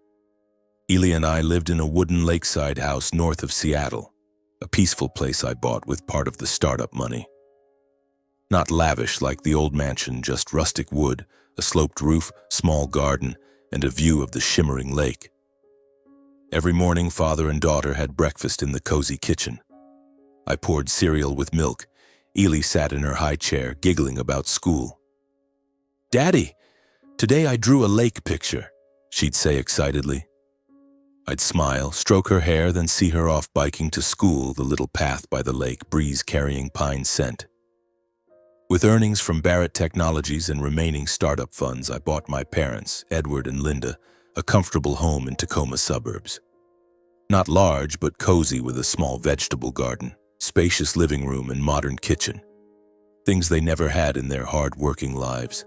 Speaker 1: Ely and I lived in a wooden lakeside house north of Seattle, a peaceful place I bought with part of the startup money. Not lavish like the old mansion, just rustic wood, a sloped roof, small garden, and a view of the shimmering lake. Every morning, father and daughter had breakfast in the cozy kitchen. I poured cereal with milk. Ely sat in her high chair, giggling about school. "Daddy, today I drew a lake picture," she'd say excitedly. I'd smile, stroke her hair, then see her off biking to school, the little path by the lake, breeze carrying pine scent. With earnings from Barrett Technologies and remaining startup funds, I bought my parents, Edward and Linda, a comfortable home in Tacoma suburbs. Not large, but cozy, with a small vegetable garden, spacious living room, and modern kitchen. Things they never had in their hard-working lives.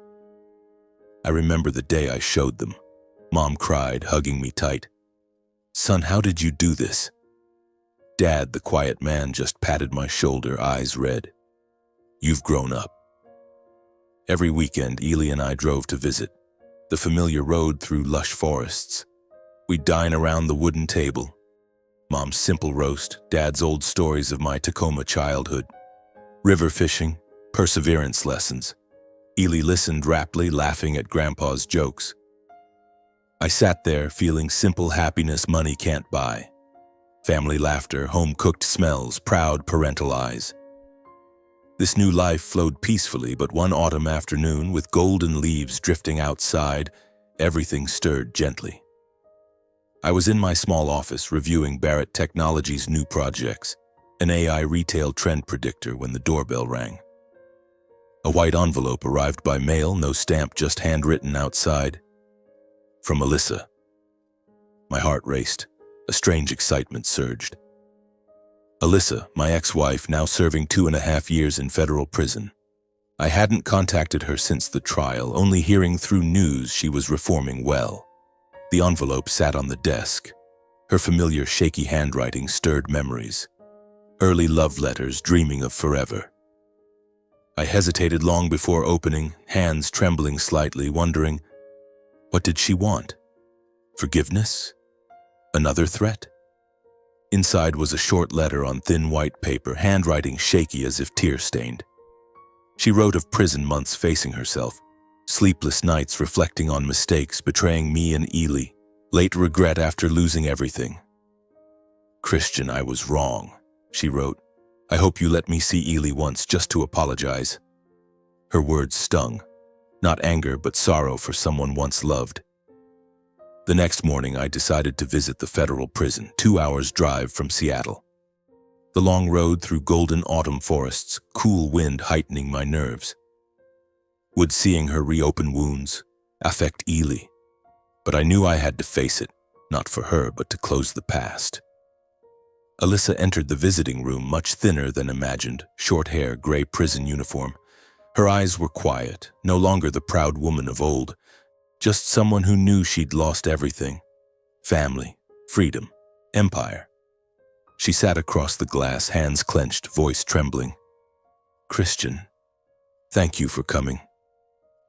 Speaker 1: I remember the day I showed them. Mom cried, hugging me tight. "Son, how did you do this?" Dad, the quiet man, just patted my shoulder, eyes red. "You've grown up." Every weekend, Ely and I drove to visit. The familiar road through lush forests. We'd dine around the wooden table. Mom's simple roast, Dad's old stories of my Tacoma childhood. River fishing, perseverance lessons. Ely listened raptly, laughing at Grandpa's jokes. I sat there, feeling simple happiness money can't buy. Family laughter, home-cooked smells, proud parental eyes. This new life flowed peacefully, but one autumn afternoon, with golden leaves drifting outside, everything stirred gently. I was in my small office reviewing Barrett Technologies' new projects, an AI retail trend predictor, when the doorbell rang. A white envelope arrived by mail, no stamp, just handwritten outside. From Alyssa. My heart raced. A strange excitement surged. Alyssa, my ex-wife, now serving 2.5 years in federal prison. I hadn't contacted her since the trial, only hearing through news she was reforming well. The envelope sat on the desk. Her familiar shaky handwriting stirred memories. Early love letters, dreaming of forever. I hesitated long before opening, hands trembling slightly, wondering, what did she want? Forgiveness? Another threat? Inside was a short letter on thin white paper, handwriting shaky as if tear-stained. She wrote of prison months facing herself, sleepless nights reflecting on mistakes, betraying me and Ely, late regret after losing everything. "Christian, I was wrong," she wrote. "I hope you let me see Ely once, just to apologize." Her words stung. Not anger, but sorrow for someone once loved. The next morning, I decided to visit the federal prison, 2 hours' drive from Seattle. The long road through golden autumn forests, cool wind heightening my nerves. Would seeing her reopen wounds affect Ely? But I knew I had to face it, not for her, but to close the past. Alyssa entered the visiting room, much thinner than imagined, short hair, gray prison uniform. Her eyes were quiet, no longer the proud woman of old, just someone who knew she'd lost everything. Family, freedom, empire. She sat across the glass, hands clenched, voice trembling. "Christian, thank you for coming."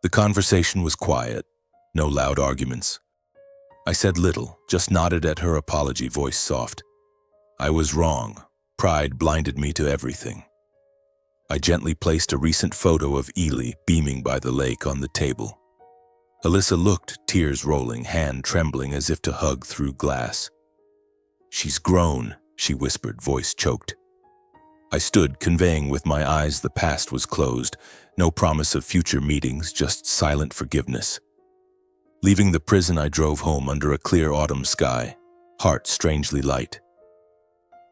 Speaker 1: The conversation was quiet, no loud arguments. I said little, just nodded at her apology, voice soft. I was wrong. Pride blinded me to everything. I gently placed a recent photo of Ely beaming by the lake on the table. Alyssa looked, tears rolling, hand trembling as if to hug through glass. "She's grown," she whispered, voice choked. I stood, conveying with my eyes the past was closed, no promise of future meetings, just silent forgiveness. Leaving the prison, I drove home under a clear autumn sky, heart strangely light.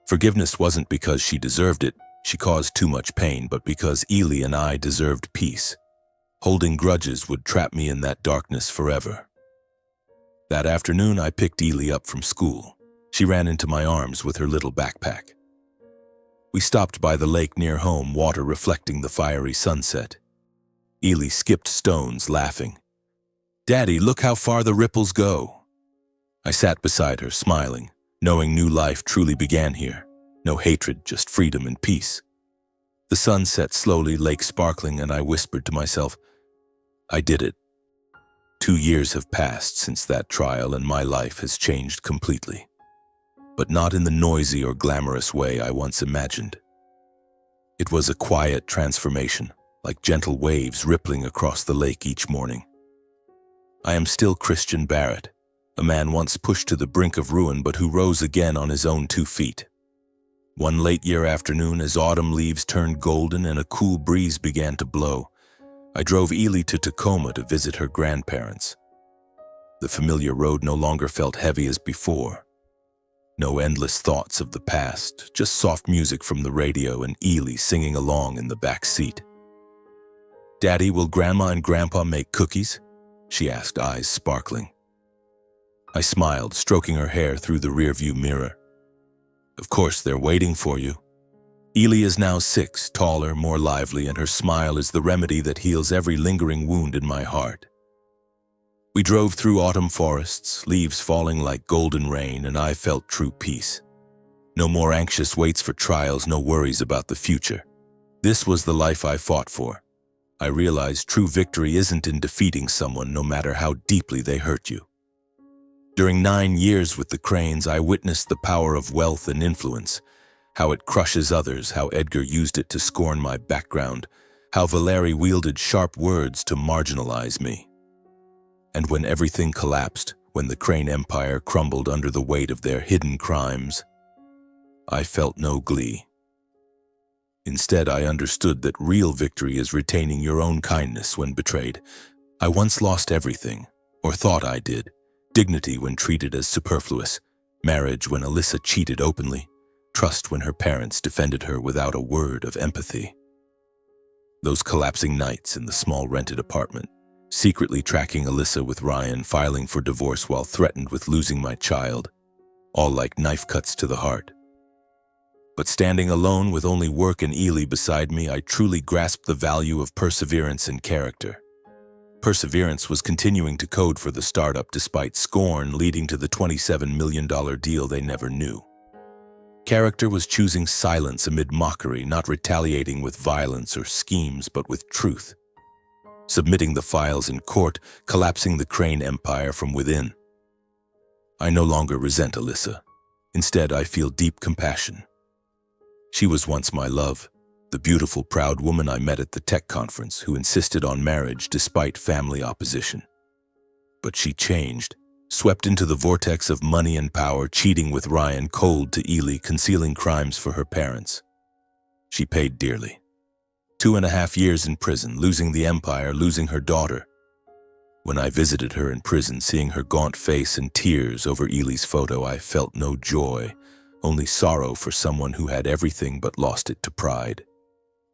Speaker 1: Forgiveness wasn't because she deserved it, she caused too much pain, but because Ely and I deserved peace. Holding grudges would trap me in that darkness forever. That afternoon, I picked Ely up from school. She ran into my arms with her little backpack. We stopped by the lake near home, water reflecting the fiery sunset. Ely skipped stones, laughing. "Daddy, look how far the ripples go." I sat beside her, smiling, knowing new life truly began here. No hatred, just freedom and peace. The sun set slowly, lake sparkling, and I whispered to myself, I did it. 2 years have passed since that trial, and my life has changed completely. But not in the noisy or glamorous way I once imagined. It was a quiet transformation, like gentle waves rippling across the lake each morning. I am still Christian Barrett, a man once pushed to the brink of ruin but who rose again on his own 2 feet. One late year afternoon, as autumn leaves turned golden and a cool breeze began to blow, I drove Ely to Tacoma to visit her grandparents. The familiar road no longer felt heavy as before. No endless thoughts of the past, just soft music from the radio and Ely singing along in the back seat. "Daddy, will Grandma and Grandpa make cookies?" she asked, eyes sparkling. I smiled, stroking her hair through the rearview mirror. "Of course, they're waiting for you." Ely is now 6, taller, more lively, and her smile is the remedy that heals every lingering wound in my heart. We drove through autumn forests, leaves falling like golden rain, and I felt true peace. No more anxious waits for trials, no worries about the future. This was the life I fought for. I realized true victory isn't in defeating someone, no matter how deeply they hurt you. During 9 years with the Cranes, I witnessed the power of wealth and influence, how it crushes others, how Edgar used it to scorn my background, how Valeri wielded sharp words to marginalize me. And when everything collapsed, when the Crane Empire crumbled under the weight of their hidden crimes, I felt no glee. Instead, I understood that real victory is retaining your own kindness when betrayed. I once lost everything, or thought I did. Dignity when treated as superfluous, marriage when Alyssa cheated openly, trust when her parents defended her without a word of empathy. Those collapsing nights in the small rented apartment, secretly tracking Alyssa with Ryan, filing for divorce while threatened with losing my child, all like knife cuts to the heart. But standing alone with only work and Ely beside me, I truly grasped the value of perseverance and character. Perseverance was continuing to code for the startup despite scorn leading to the $27 million deal they never knew. Character was choosing silence amid mockery, not retaliating with violence or schemes, but with truth. Submitting the files in court, collapsing the Crane Empire from within. I no longer resent Alyssa. Instead, I feel deep compassion. She was once my love, the beautiful, proud woman I met at the tech conference who insisted on marriage despite family opposition. But she changed, swept into the vortex of money and power, cheating with Ryan, cold to Ely, concealing crimes for her parents. She paid dearly. 2.5 years in prison, losing the empire, losing her daughter. When I visited her in prison, seeing her gaunt face and tears over Ely's photo, I felt no joy, only sorrow for someone who had everything but lost it to pride.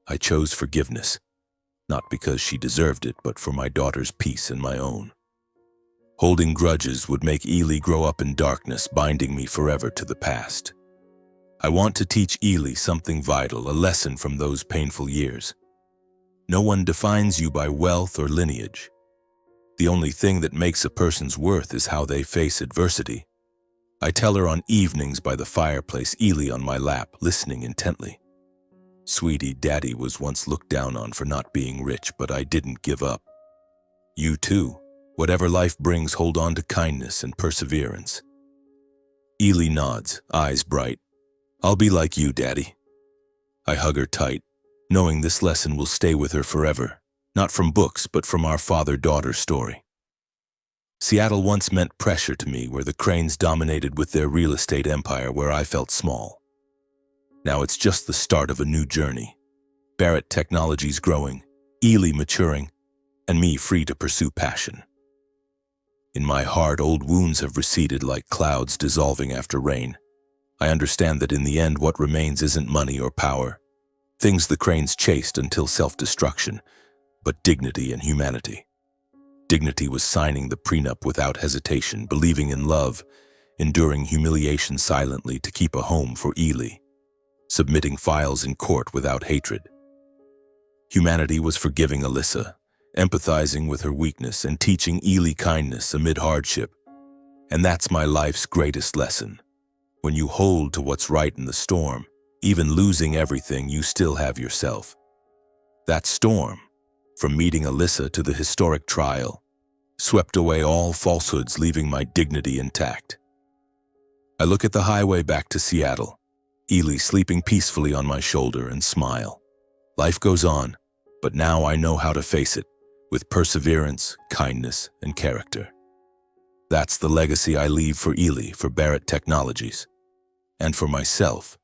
Speaker 1: I chose forgiveness, not because she deserved it, but for my daughter's peace and my own. Holding grudges would make Ely grow up in darkness, binding me forever to the past. I want to teach Ely something vital, a lesson from those painful years. No one defines you by wealth or lineage. The only thing that makes a person's worth is how they face adversity. I tell her on evenings by the fireplace, Ely on my lap, listening intently. "Sweetie, Daddy was once looked down on for not being rich, but I didn't give up. You too. Whatever life brings, hold on to kindness and perseverance." Ely nods, eyes bright. "I'll be like you, Daddy." I hug her tight, knowing this lesson will stay with her forever, not from books, but from our father-daughter story. Seattle once meant pressure to me, where the Cranes dominated with their real estate empire, where I felt small. Now it's just the start of a new journey. Barrett Technologies growing, Ely maturing, and me free to pursue passion. In my heart, old wounds have receded like clouds dissolving after rain. I understand that in the end, what remains isn't money or power, things the cranes chased until self-destruction, but dignity and humanity. Dignity was signing the prenup without hesitation, believing in love, enduring humiliation silently to keep a home for Ely, submitting files in court without hatred. Humanity was forgiving Alyssa, empathizing with her weakness, and teaching Ely kindness amid hardship. And that's my life's greatest lesson. When you hold to what's right in the storm, even losing everything, you still have yourself. That storm, from meeting Alyssa to the historic trial, swept away all falsehoods, leaving my dignity intact. I look at the highway back to Seattle, Ely sleeping peacefully on my shoulder, and smile. Life goes on, but now I know how to face it, with perseverance, kindness, and character. That's the legacy I leave for Ely, for Barrett Technologies, and for myself.